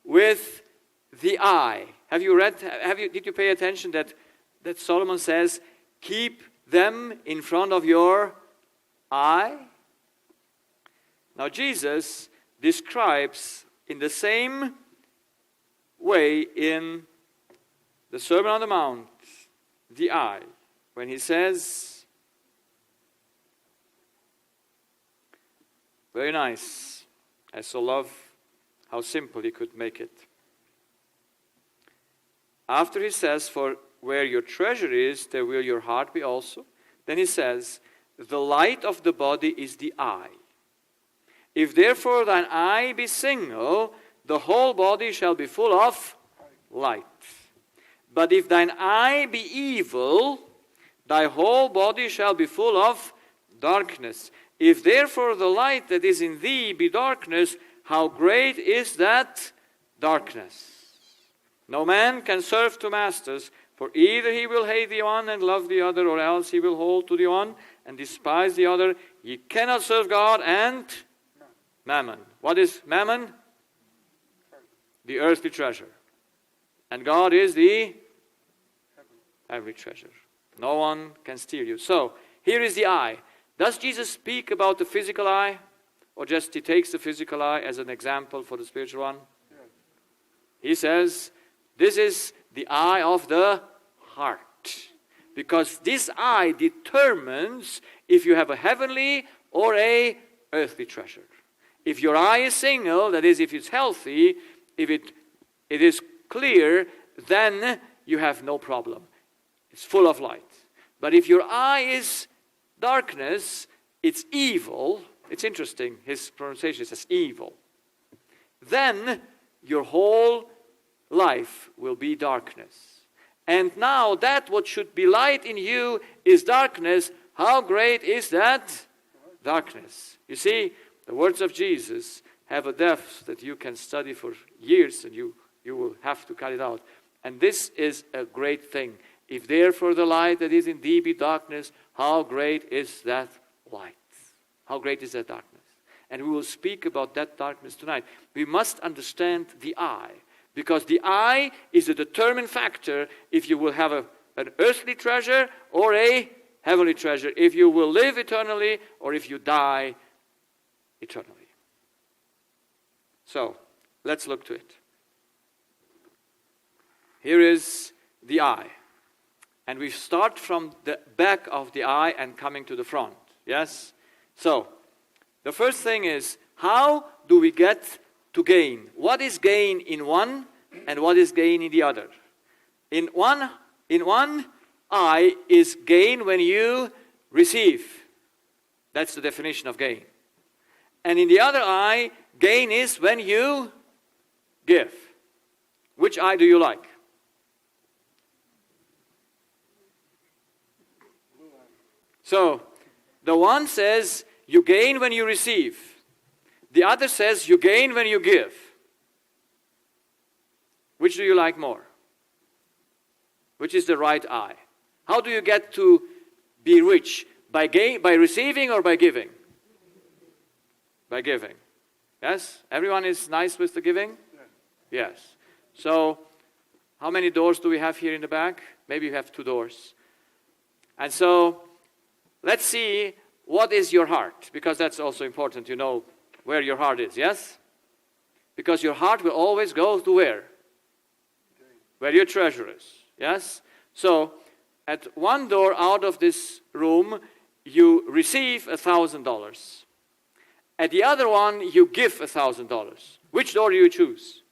with the eye. Did you pay attention that Solomon says, keep them in front of your eye? Now Jesus describes in the same way in the Sermon on the Mount, the eye, when he says, very nice. I so love how simple he could make it. After he says, for where your treasure is, there will your heart be also. Then he says, the light of the body is the eye. If therefore thine eye be single, the whole body shall be full of light. But if thine eye be evil, thy whole body shall be full of darkness. If therefore the light that is in thee be darkness, how great is that darkness? No man can serve two masters, for either he will hate the one and love the other, or else he will hold to the one and despise the other. Ye cannot serve God and mammon. What is mammon? The earthly treasure. And God is the heavenly treasure. No one can steal you. So, here is the eye. Does Jesus speak about the physical eye? Or just he takes the physical eye as an example for the spiritual one? He says, this is the eye of the heart. Because this eye determines if you have a heavenly or a earthly treasure. If your eye is single, that is, if it's healthy, if it is clear, then you have no problem. It's full of light. But if your eye is darkness, it's evil. It's interesting, his pronunciation says evil. Then your whole life will be darkness. And now that what should be light in you is darkness. How great is that darkness? You see, the words of Jesus have a depth that you can study for years, and you will have to cut it out. And this is a great thing. If therefore the light that is in thee be darkness, how great is that light? How great is that darkness? And we will speak about that darkness tonight. We must understand the eye, because the eye is a determined factor if you will have an earthly treasure or a heavenly treasure, if you will live eternally or if you die eternally. So, let's look to it. Here is the eye. And we start from the back of the eye and coming to the front. Yes? So, the first thing is, how do we get to gain? What is gain in one and what is gain in the other? In one eye is gain when you receive. That's the definition of gain. And in the other eye, gain is when you give. Which eye do you like? So, the one says you gain when you receive. The other says you gain when you give. Which do you like more? Which is the right eye? How do you get to be rich? By receiving or by giving? By giving. Yes? Everyone is nice with the giving? Yes. So, how many doors do we have here in the back? Maybe you have 2 doors. And so, let's see what is your heart, because that's also important to know where your heart is, yes? Because your heart will always go to where? Where your treasure is, yes? So, at one door out of this room, you receive $1,000. At the other one, you give $1,000. Which door do you choose?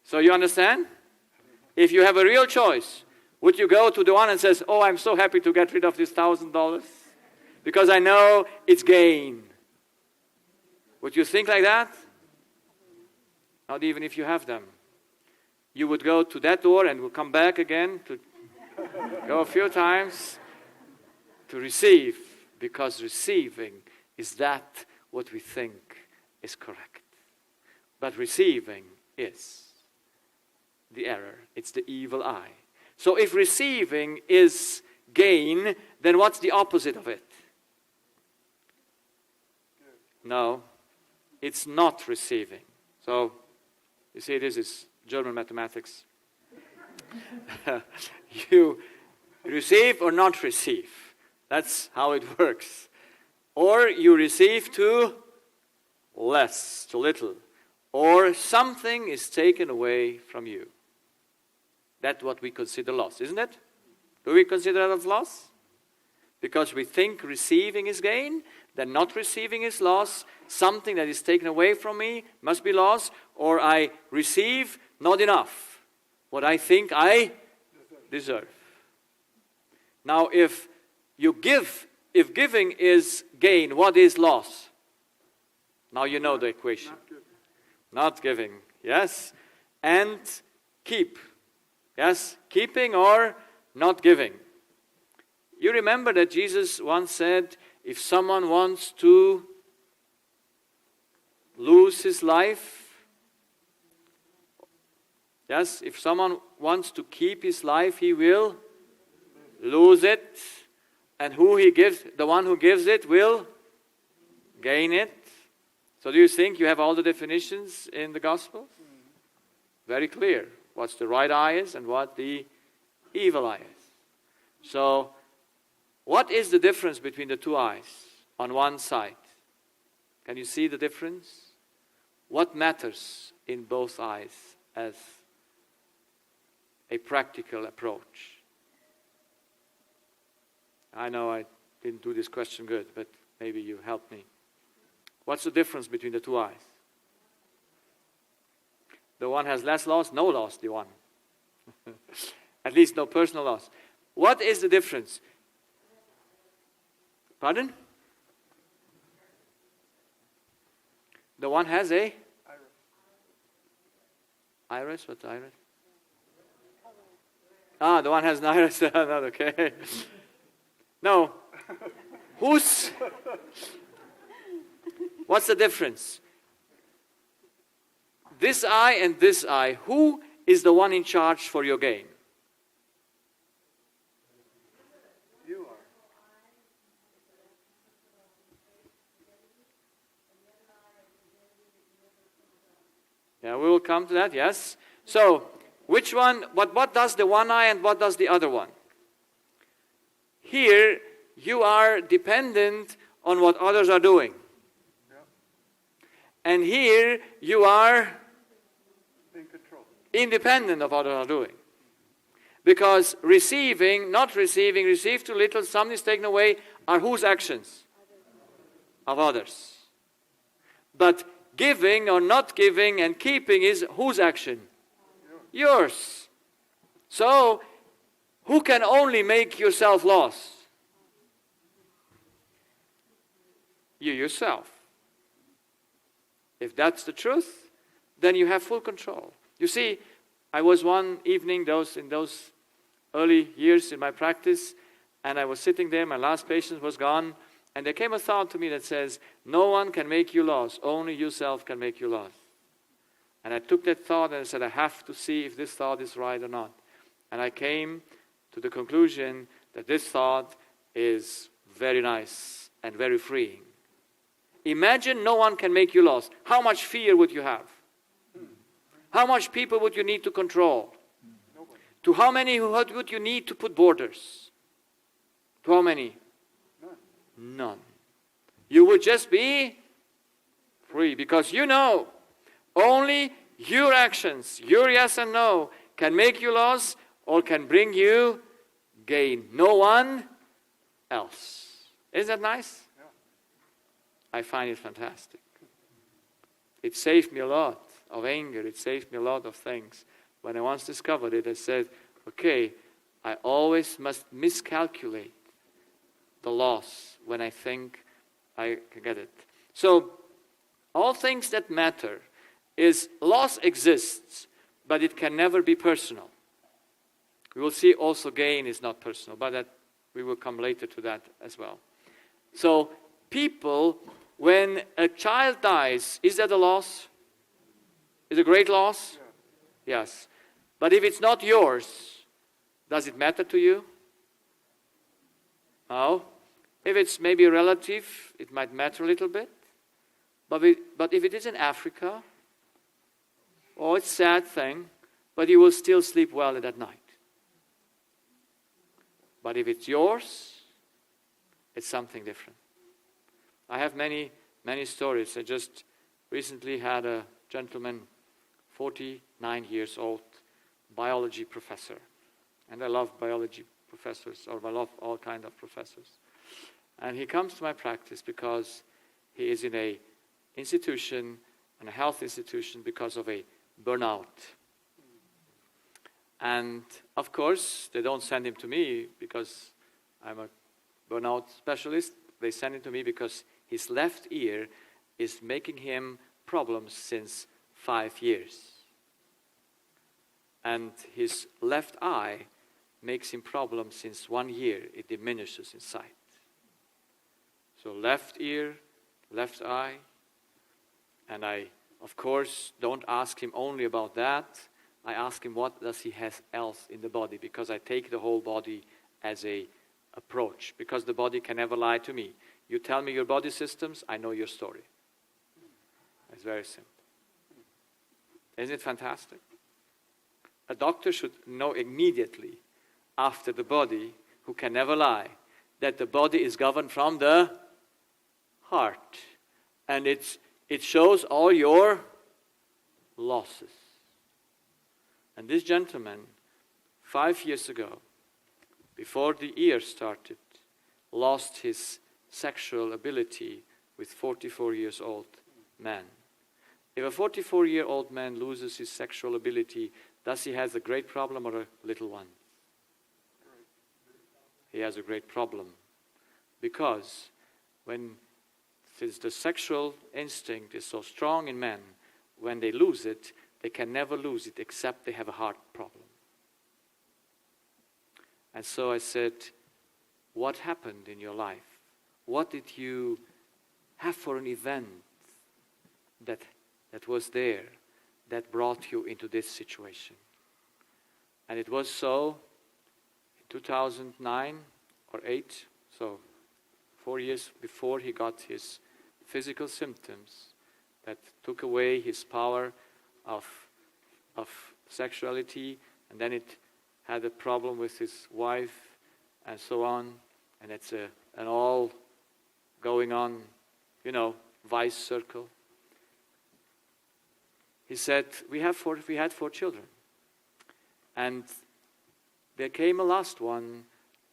So you understand? If you have a real choice, would you go to the one and says, oh, I'm so happy to get rid of this $1,000 because I know it's gain? Would you think like that? Not even if you have them. You would go to that door and will come back again to go a few times to receive, because receiving is that what we think is correct. But receiving is the error. It's the evil eye. So if receiving is gain, then what's the opposite of it? No, it's not receiving. So, you see, this is German mathematics. You receive or not receive. That's how it works. Or you receive to less, to little. Or something is taken away from you. That's what we consider loss, isn't it? Do we consider that as loss? Because we think receiving is gain, then not receiving is loss. Something that is taken away from me must be loss. Or I receive not enough, what I think I deserve. Now, if giving is gain, what is loss? Now you know the equation. Not giving, yes. And keep, yes. Keeping or not giving. You remember that Jesus once said, if someone wants to lose his life, yes, if someone wants to keep his life, he will lose it. And the one who gives it will gain it. So do you think you have all the definitions in the Gospels? Very clear. What's the right eye is and what the evil eye is. So, what is the difference between the two eyes on one side? Can you see the difference? What matters in both eyes as a practical approach? I know I didn't do this question good, but maybe you help me. What's the difference between the two eyes? The one has less loss, no loss, the one. At least no personal loss. What is the difference? Pardon? The one has a? Iris? What's iris? Ah, the one has an iris. Not okay. No. What's the difference? This eye and this eye, who is the one in charge for your gain? You are. Yeah, we will come to that, yes. So, which one, what does the one eye and what does the other one? Here, you are dependent on what others are doing. Yeah. And here, you are In control. independent of what others are doing. Because receiving, not receiving, receive too little, something is taken away, are whose actions? Of others. But giving or not giving and keeping is whose action? Yours. So, who can only make yourself lost? You yourself. If that's the truth, then you have full control. You see, I was one evening in those early years in my practice, and I was sitting there, my last patient was gone, and there came a thought to me that says, no one can make you lost, only yourself can make you lost. And I took that thought and I said, I have to see if this thought is right or not. And I came to the conclusion that this thought is very nice and very freeing. Imagine no one can make you lost. How much fear would you have? How much people would you need to control? Nobody. To how many would you need to put borders? To how many? None. None. You would just be free because you know only your actions, your yes and no, can make you lost or can bring you gain. No one else. Isn't that nice? Yeah. I find it fantastic. It saved me a lot of anger. It saved me a lot of things. When I once discovered it, I said, okay, I always must miscalculate the loss when I think I can get it. So, all things that matter is loss exists, but it can never be personal. We will see also gain is not personal, but that we will come later to that as well. So, people, when a child dies, is that a loss? Is it a great loss? Yeah. Yes. But if it's not yours, does it matter to you? No. If it's maybe a relative, it might matter a little bit. But if it is in Africa, oh, it's a sad thing, but you will still sleep well at night. But if it's yours, it's something different. I have many stories. I just recently had a gentleman, 49 years old, biology professor. And I love biology professors, or I love all kinds of professors. And he comes to my practice because he is in a institution, and a health institution, because of a burnout. And of course, they don't send him to me because I'm a burnout specialist. They send him to me because his left ear is making him problems since 5 years. And his left eye makes him problems since 1 year. It diminishes in sight. So left ear, left eye. And I, of course, don't ask him only about that. I ask him what does he have else in the body, because I take the whole body as a approach, because the body can never lie to me. You tell me your body systems, I know your story. It's very simple. Isn't it fantastic? A doctor should know immediately after the body, who can never lie, that the body is governed from the heart. And it shows all your losses. And this gentleman, 5 years ago, before the year started, lost his sexual ability with 44 years old man. If a 44-year-old man loses his sexual ability, does he have a great problem or a little one? He has a great problem. Because since the sexual instinct is so strong in men, when they lose it, they can never lose it except they have a heart problem. And so I said, what happened in your life? What did you have for an event that was there, that brought you into this situation? And it was so in 2009 or 8, so 4 years before he got his physical symptoms that took away his power of sexuality, and then it had a problem with his wife and so on, and it's an all going on, vice circle. He said, we had 4 children, and there came a last one,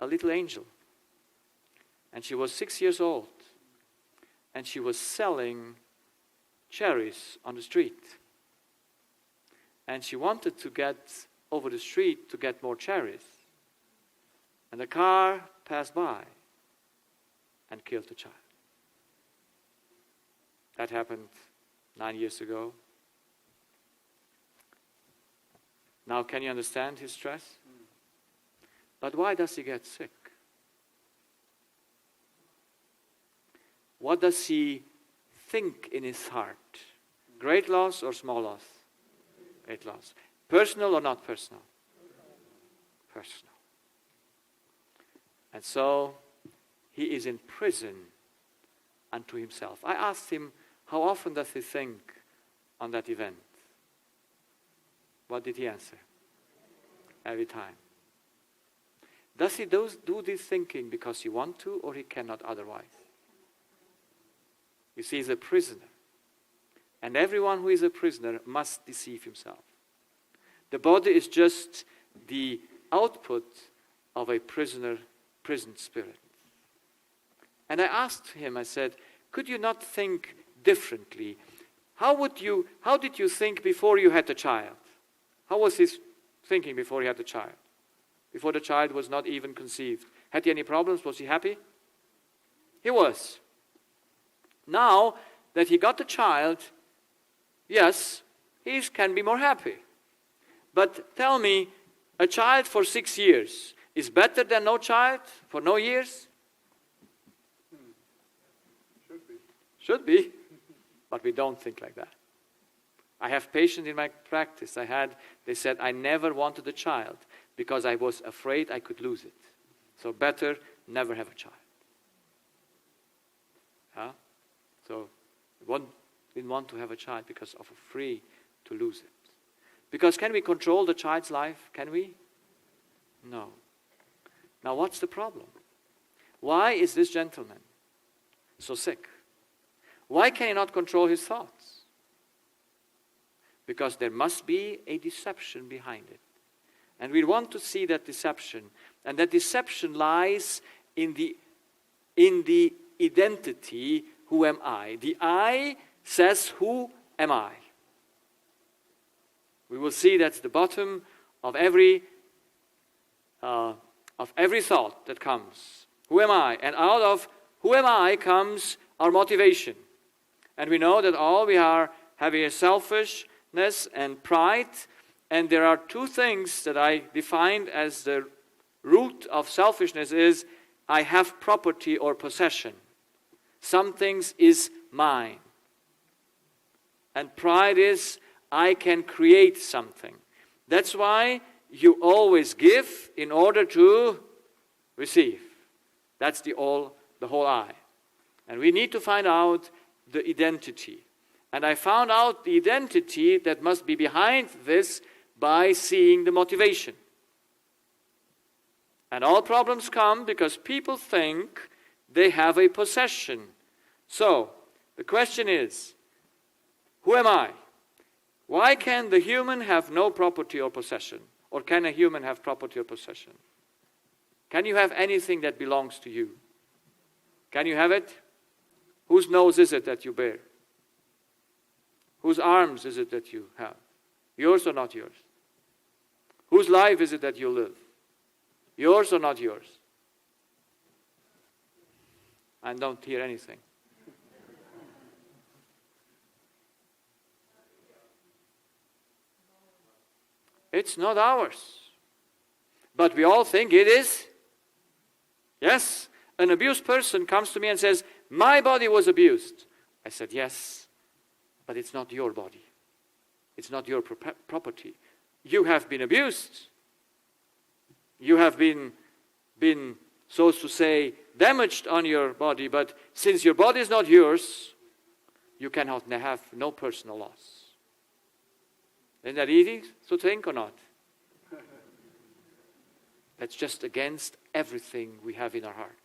a little angel, and she was 6 years old, and she was selling cherries on the street. And she wanted to get over the street to get more cherries. And a car passed by and killed the child. That happened 9 years ago. Now, can you understand his stress? But why does he get sick? What does he think in his heart? Great loss or small loss? Great loss. Personal or not personal? Personal. And so he is in prison unto himself. I asked him, how often does he think on that event? What did he answer? Every time. Does he do this thinking because he wants to, or he cannot otherwise? You see, he's a prisoner. And everyone who is a prisoner must deceive himself. The body is just the output of a prison spirit. And I asked him, I said, Could you not think differently? How did you think before you had the child? How was his thinking before he had the child? Before the child was not even conceived. Had he any problems? Was he happy? He was. Now that he got the child, yes, he can be more happy. But tell me, a child for 6 years is better than no child for no years? Should be. Should be, but we don't think like that. I have patients in my practice. They said, I never wanted a child because I was afraid I could lose it. So better never have a child. Huh? So one didn't want to have a child because of afraid to lose it. Because can we control the child's life? Can we? No. Now what's the problem? Why is this gentleman so sick? Why can he not control his thoughts? Because there must be a deception behind it. And we want to see that deception. And that deception lies in the identity, who am I? The I says, who am I? We will see that's the bottom of every thought that comes. Who am I? And out of who am I comes our motivation. And we know that all we are having is selfishness and pride. And there are two things that I defined as the root of selfishness is I have property or possession. Some things is mine. And pride is I can create something. That's why you always give in order to receive. That's the whole I. And we need to find out the identity. And I found out the identity that must be behind this by seeing the motivation. And all problems come because people think they have a possession. So, the question is, who am I? Why can the human have no property or possession? Or can a human have property or possession? Can you have anything that belongs to you? Can you have it? Whose nose is it that you bear? Whose arms is it that you have? Yours or not yours? Whose life is it that you live? Yours or not yours? I don't hear anything. It's not ours. But we all think it is. Yes, an abused person comes to me and says, my body was abused. I said, yes, but it's not your body. It's not your property. You have been abused. You have been, so to say, damaged on your body, but since your body is not yours, you cannot have no personal loss. Isn't that easy to think or not? That's just against everything we have in our heart.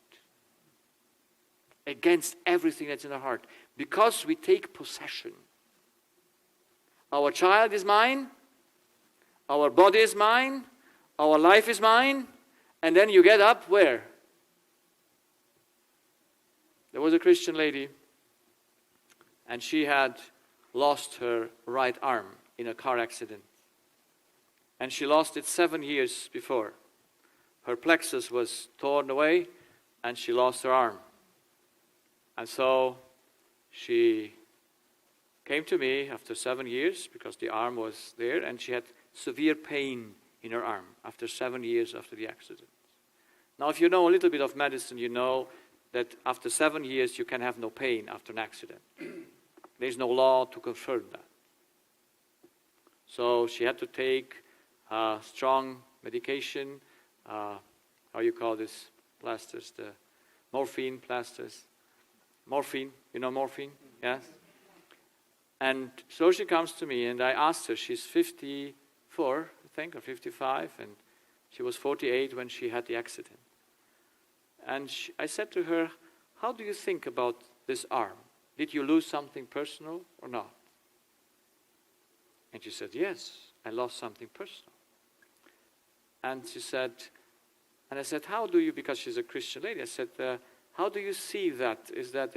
Against everything that's in our heart. Because we take possession. Our child is mine. Our body is mine. Our life is mine. And then you get up where? There was a Christian lady. And she had lost her right arm in a car accident. And she lost it 7 years before. Her plexus was torn away and she lost her arm. And so she came to me after 7 years because the arm was there and she had severe pain in her arm after 7 years after the accident. Now if you know a little bit of medicine, you know that after 7 years you can have no pain after an accident. There's no law to confirm that. So she had to take strong medication, how you call this, plasters, the morphine plasters. Morphine, you know morphine? Yes? And so she comes to me and I asked her, she's 54, I think, or 55, and she was 48 when she had the accident. And I said to her, how do you think about this arm? Did you lose something personal or not? And she said, yes, I lost something personal. And she said, and I said, how do you, because she's a Christian lady, I said, how do you see that? Is that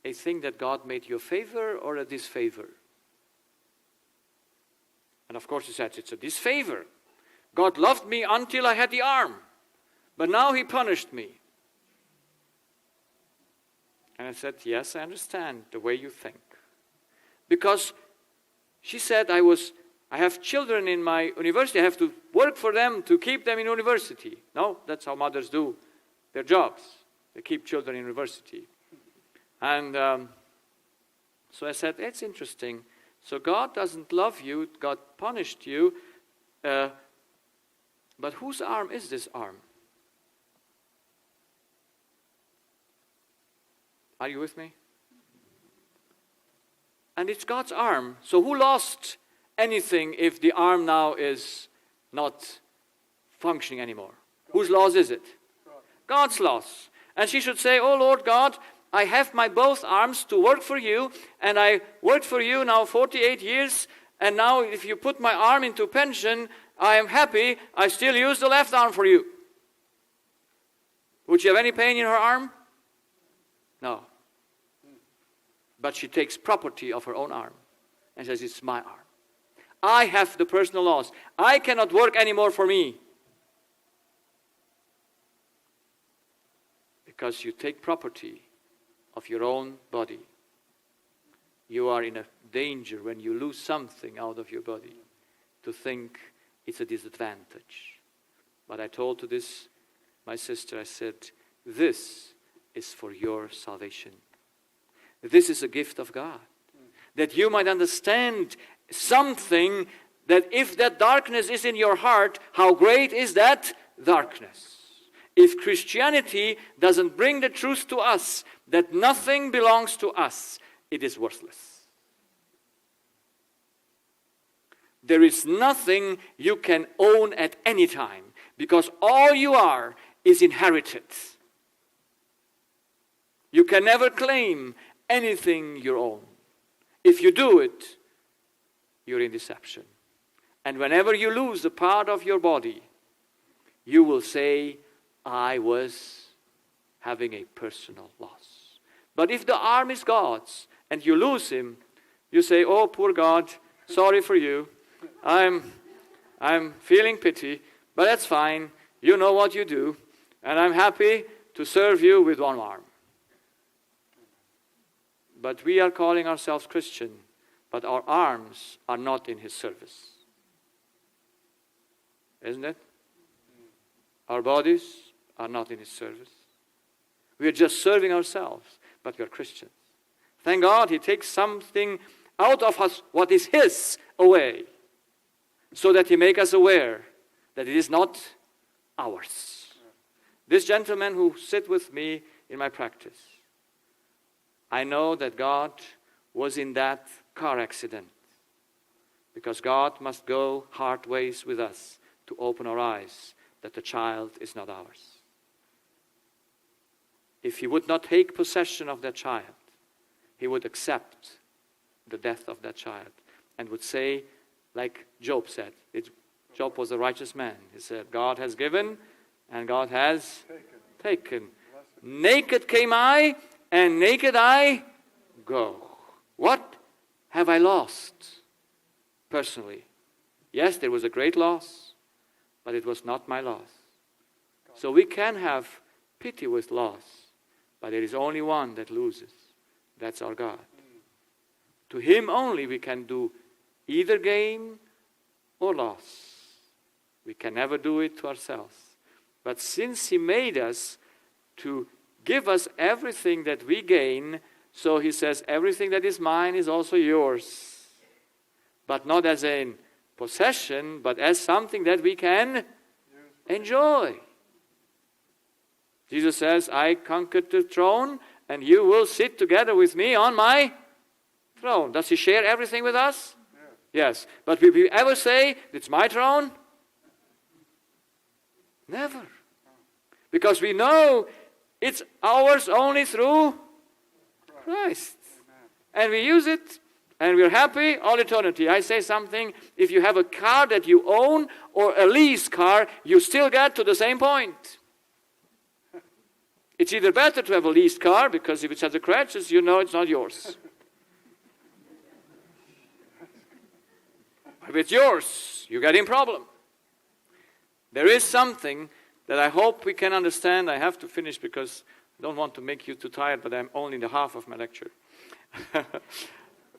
a thing that God made you a favor or a disfavor? And of course he said, it's a disfavor. God loved me until I had the arm, but now he punished me. And I said, yes, I understand the way you think. Because she said, I have children in my university, I have to work for them to keep them in university. No, that's how mothers do their jobs. They keep children in university. And so I said, it's interesting. So God doesn't love you, God punished you, but whose arm is this arm? Are you with me? And it's God's arm. So who lost anything if the arm now is not functioning anymore? Whose loss is it? God's loss. And she should say, oh Lord God, I have my both arms to work for you, and I worked for you now 48 years, and now if you put my arm into pension, I am happy, I still use the left arm for you. Would she have any pain in her arm? No. But she takes property of her own arm and says, it's my arm. I have the personal loss. I cannot work anymore for me. Because you take property of your own body. You are in a danger when you lose something out of your body to think it's a disadvantage. But I told to this, my sister, I said, this is for your salvation. This is a gift of God. That you might understand something, that if that darkness is in your heart, how great is that darkness? If Christianity doesn't bring the truth to us, that nothing belongs to us, it is worthless. There is nothing you can own at any time, because all you are is inherited. You can never claim anything your own. If you do it, you're in deception. And whenever you lose a part of your body, you will say, I was having a personal loss. But if the arm is God's and you lose him, you say, oh, poor God, sorry for you. I'm feeling pity, but that's fine. You know what you do, and I'm happy to serve you with one arm. But we are calling ourselves Christian, but our arms are not in his service. Isn't it? Our bodies are not in his service. We are just serving ourselves, but we are Christians. Thank God he takes something out of us, what is his, away, so that he make us aware that it is not ours. This gentleman who sit with me in my practice, I know that God was in that car accident because God must go hard ways with us to open our eyes that the child is not ours. If he would not take possession of that child, he would accept the death of that child and would say, like Job said, Job was a righteous man. He said, God has given and God has taken. Naked came I, and naked I go. What have I lost personally? Yes, there was a great loss, but it was not my loss. So we can have pity with loss, but there is only one that loses. That's our God. To him only we can do either gain or loss. We can never do it to ourselves. But since he made us to give us everything that we gain, so he says, everything that is mine is also yours. But not as a possession, but as something that we can enjoy. Jesus says, I conquered the throne, and you will sit together with me on my throne. Does he share everything with us? Yes. But will we ever say, it's my throne? Never. Because we know it's ours only through Christ. And we use it, and we're happy all eternity. I say something, if you have a car that you own or a lease car, you still get to the same point. It's either better to have a leased car, because if it has a scratches, you know it's not yours. If it's yours, you get in problem. There is something that I hope we can understand. I have to finish because I don't want to make you too tired, but I'm only in the half of my lecture.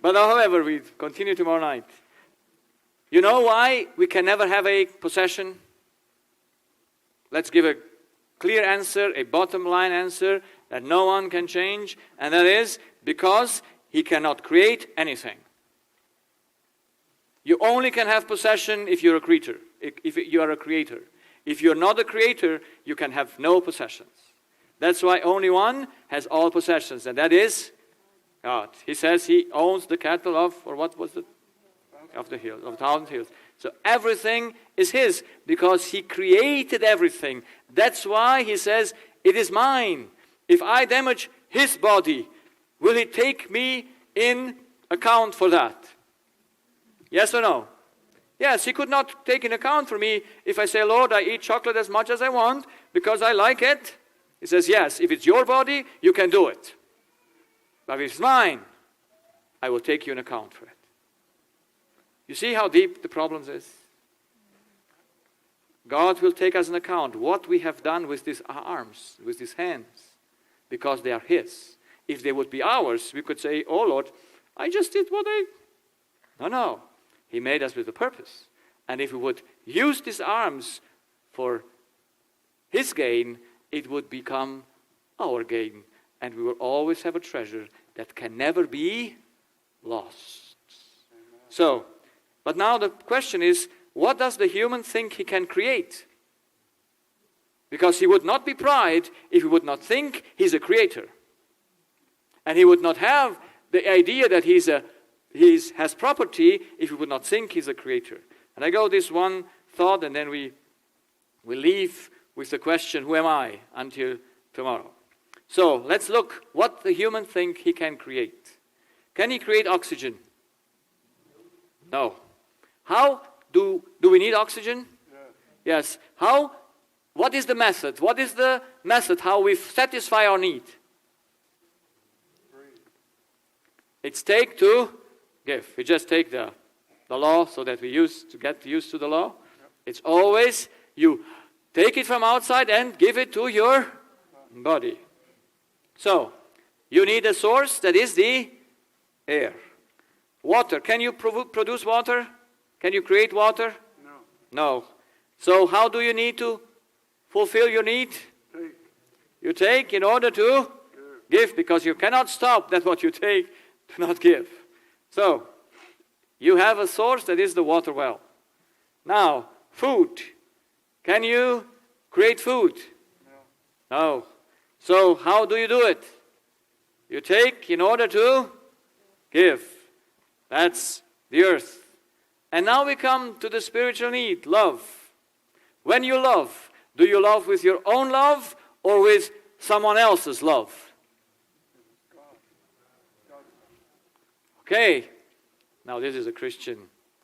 But however, we continue tomorrow night. You know why we can never have a possession? Let's give a clear answer, a bottom line answer that no one can change, and that is because he cannot create anything. You only can have possession if you're a creator, if you are a creator. If you're not a creator, you can have no possessions. That's why only one has all possessions, and that is God. He says he owns the cattle of, or what was it? Of the hills, of 1,000 hills. So everything is his because he created everything. That's why he says, it is mine. If I damage his body, will he take me in account for that? Yes or no? Yes, he could not take in account for me if I say, Lord, I eat chocolate as much as I want because I like it. He says, yes, if it's your body, you can do it. But if it's mine, I will take you in account for it. You see how deep the problem is? God will take us in account what we have done with these arms, with these hands, because they are his. If they would be ours, we could say, oh Lord, I just did what I... No. He made us with a purpose. And if we would use these arms for his gain, it would become our gain. And we will always have a treasure that can never be lost. So, but now the question is, what does the human think he can create? Because he would not be pride if he would not think he's a creator. And he would not have the idea that he has property if he would not think he's a creator. And I go this one thought, and then we leave with the question, who am I, until tomorrow. So let's look what the human think he can create. Can he create oxygen? No. How do we need oxygen? Yes. How? What is the method? What is the method how we satisfy our need? It's take to give. We just take the law so that we get used to the law. It's always you take it from outside and give it to your body. So, you need a source that is the air. Water. Can you produce water? Can you create water? No. So how do you need to fulfill your need? You take in order to give, because you cannot stop that what you take to not give. So, you have a source that is the water well. Now, food. Can you create food? No. So, how do you do it? You take in order to give. That's the earth. And now we come to the spiritual need, love. When you love, do you love with your own love or with someone else's love? Okay. Now this is a Christian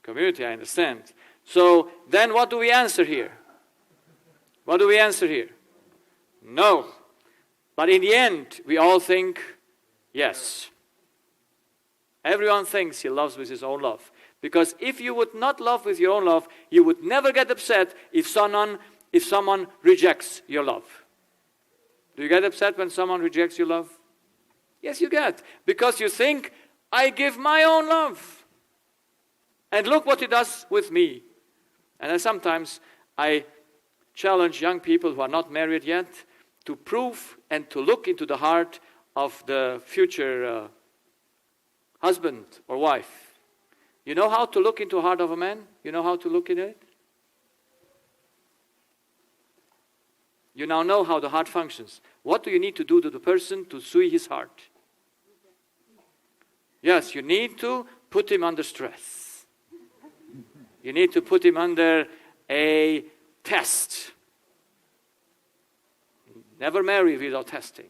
community, I understand. So then what do we answer here? What do we answer here? No. But in the end, we all think, yes. Everyone thinks he loves with his own love. Because if you would not love with your own love, you would never get upset if someone rejects your love. Do you get upset when someone rejects your love? Yes, you get. Because you think, I give my own love. And look what it does with me. And then sometimes I challenge young people who are not married yet to prove and to look into the heart of the future husband or wife. You know how to look into the heart of a man? You know how to look in it? You now know how the heart functions. What do you need to do to the person to see his heart? Yes, you need to put him under stress. You need to put him under a test. Never marry without testing.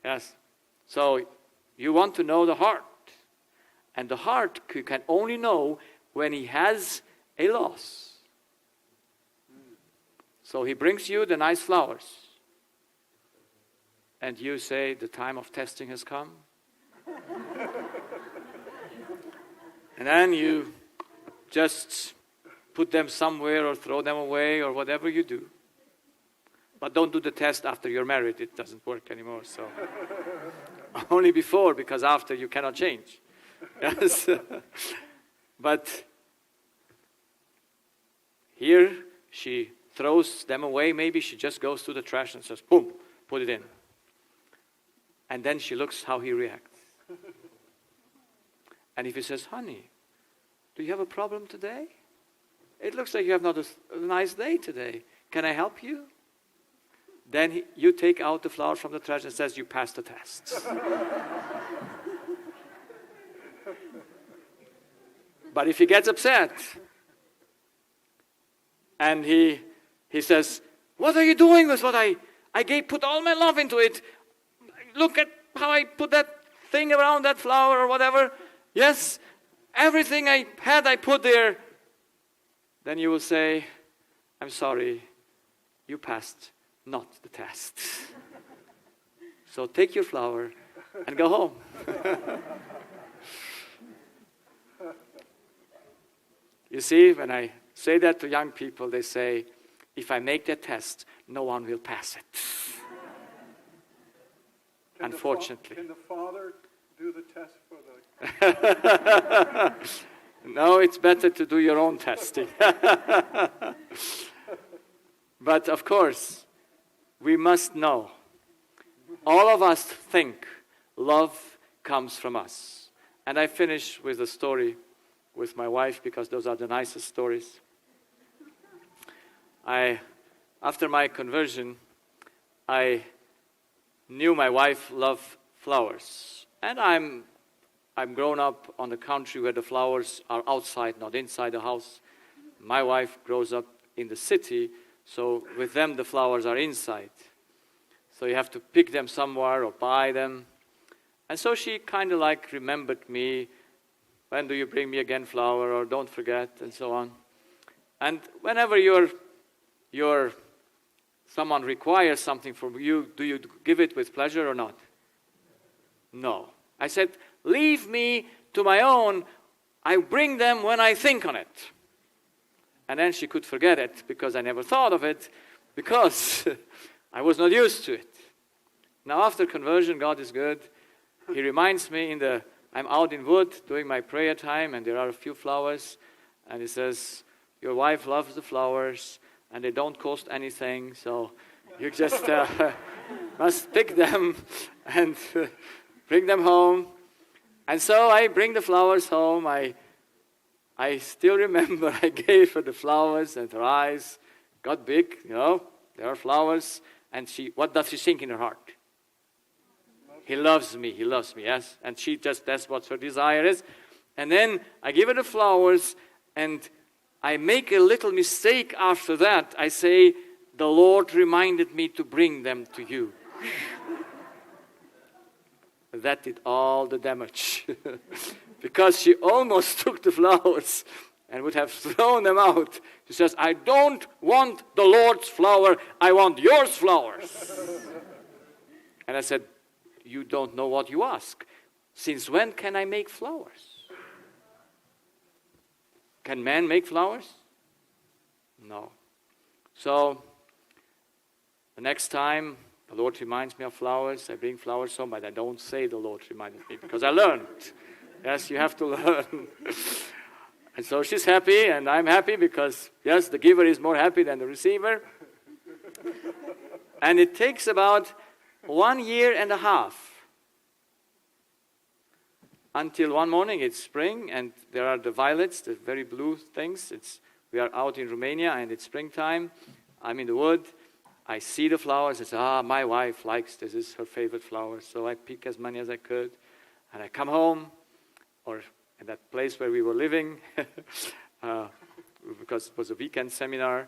Yes. So you want to know the heart. And the heart you can only know when he has a loss. So he brings you the nice flowers. and you say the time of testing has come. And then you just put them somewhere or throw them away or whatever you do. But don't do the test after you're married. It doesn't work anymore. So only before, because after you cannot change. Yes. But here she throws them away. Maybe she just goes to the trash and says, boom, put it in. And then she looks how he reacts. And if he says, honey, do you have a problem today? It looks like you have not a nice day today. Can I help you? Then you take out the flower from the trash and says, you passed the test. But if he gets upset, and he says, what are you doing with what I put all my love into it. Look at how I put that thing around that flower or whatever. Yes, everything I had I put there. Then you will say, I'm sorry, you passed not the test. So take your flower and go home. You see, when I say that to young people, they say, if I make that test, no one will pass it. Unfortunately. Can the father do the test for the... No, it's better to do your own testing. But of course, we must know. All of us think love comes from us. And I finish with a story with my wife, because those are the nicest stories. After my conversion, I knew my wife loved flowers. And I'm grown up on the country where the flowers are outside, not inside the house. My wife grows up in the city, so with them the flowers are inside. So you have to pick them somewhere or buy them. And so she kind of like remembered me. When do you bring me again flower, or don't forget, and so on. And whenever someone requires something from you, do you give it with pleasure or not? No. I said, leave me to my own. I bring them when I think on it. And then she could forget it, because I never thought of it, because I was not used to it. Now after conversion, God is good. He reminds me I'm out in wood doing my prayer time, and there are a few flowers, and he says, your wife loves the flowers, and they don't cost anything, so you just must pick them and bring them home. And so I bring the flowers home. I still remember I gave her the flowers, and her eyes got big, there are flowers, and what does she think in her heart? He loves me, yes. And that's what her desire is. And then I give her the flowers, and I make a little mistake after that. I say, the Lord reminded me to bring them to you. That did all the damage. Because she almost took the flowers and would have thrown them out. She says, I don't want the Lord's flower, I want yours flowers. And I said, you don't know what you ask. Since when can I make flowers? Can man make flowers? No. So, the next time the Lord reminds me of flowers, I bring flowers home, but I don't say the Lord reminded me, because I learned. Yes, you have to learn. And so she's happy, and I'm happy, because, yes, the giver is more happy than the receiver. And it takes about 1.5 years until one morning it's spring, and there are the violets, the very blue things. We are out in Romania, and it's springtime. I'm in the wood. I see the flowers. I say, my wife likes this is her favorite flower. So I pick as many as I could, and I come home, or in that place where we were living, because it was a weekend seminar,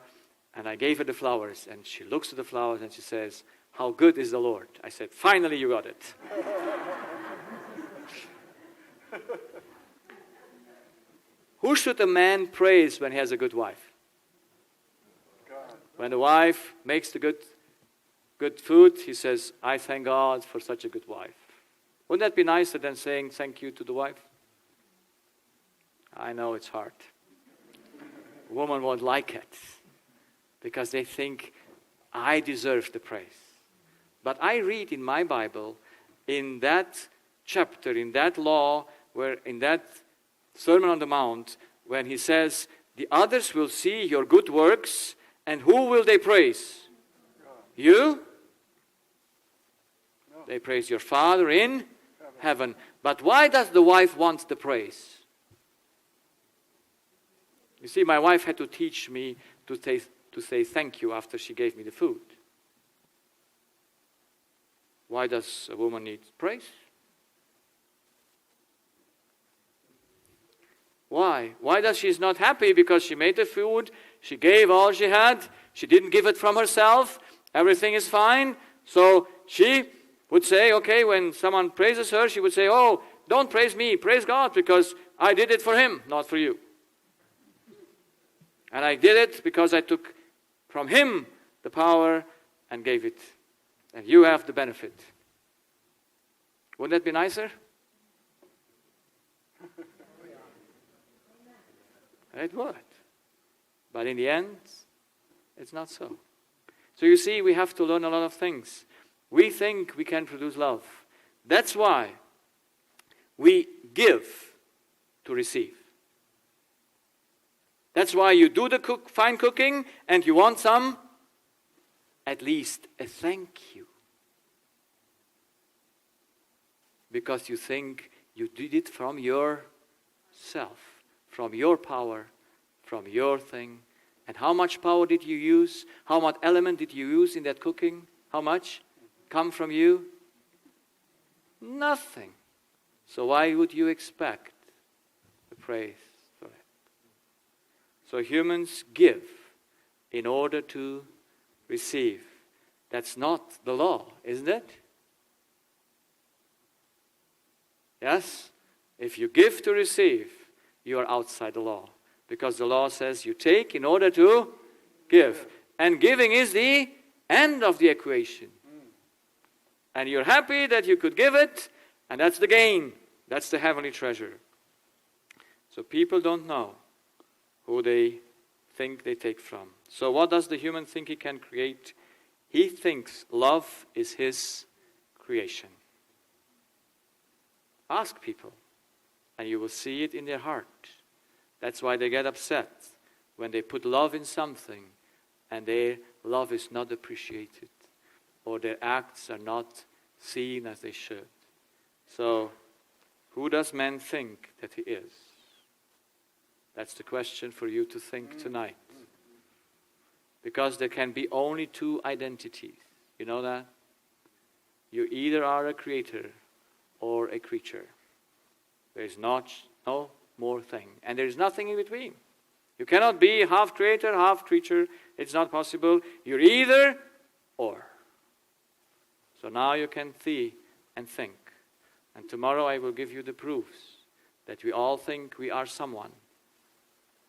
and I gave her the flowers, and she looks at the flowers and she says, how good is the Lord? I said, finally you got it. Who should a man praise when he has a good wife? God. When the wife makes the good good food, he says, I thank God for such a good wife. Wouldn't that be nicer than saying thank you to the wife? I know it's hard. Women won't like it because they think I deserve the praise. But I read in my Bible, in that chapter, in that law, where in that Sermon on the Mount, when he says, the others will see your good works, and who will they praise? You? No. They praise your Father in heaven. But why does the wife want the praise? You see, my wife had to teach me to say thank you after she gave me the food. Why does a woman need praise? Why? Why does she's not happy? Because she made the food, she gave all she had, she didn't give it from herself, everything is fine. So she would say, okay, when someone praises her, she would say, oh, don't praise me, praise God, because I did it for him, not for you. And I did it because I took from him the power and gave it. And you have the benefit. Wouldn't that be nicer? It would. But in the end, it's not so. So you see, we have to learn a lot of things. We think we can produce love. That's why we give to receive. That's why you do the fine cooking and you want some, at least a thank you. Because you think you did it from yourself, from your power, from your thing. And how much power did you use? How much element did you use in that cooking? How much come from you? Nothing. So why would you expect the praise for it? So humans give in order to receive. That's not the law, isn't it? Yes? If you give to receive, you are outside the law. Because the law says you take in order to give. And giving is the end of the equation. And you're happy that you could give it, and that's the gain. That's the heavenly treasure. So people don't know who they think they take from. So what does the human think he can create? He thinks love is his creation. Ask people, and you will see it in their heart. That's why they get upset when they put love in something and their love is not appreciated or their acts are not seen as they should. So, who does man think that he is? That's the question for you to think tonight. Because there can be only two identities. You know that? You either are a creator or a creature. There is no more thing. And there is nothing in between. You cannot be half creator, half creature. It's not possible. You're either or. So now you can see and think. And tomorrow I will give you the proofs that we all think we are someone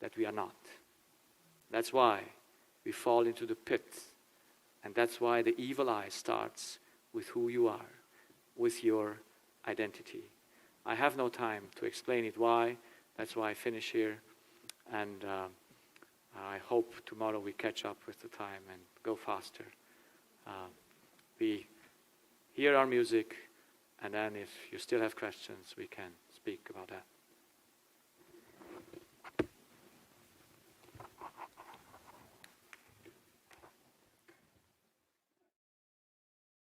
that we are not. That's why we fall into the pit. And that's why the evil eye starts with who you are, with your identity. I have no time to explain it why. That's why I finish here. And I hope tomorrow we catch up with the time and go faster. We hear our music, and then if you still have questions, we can speak about that.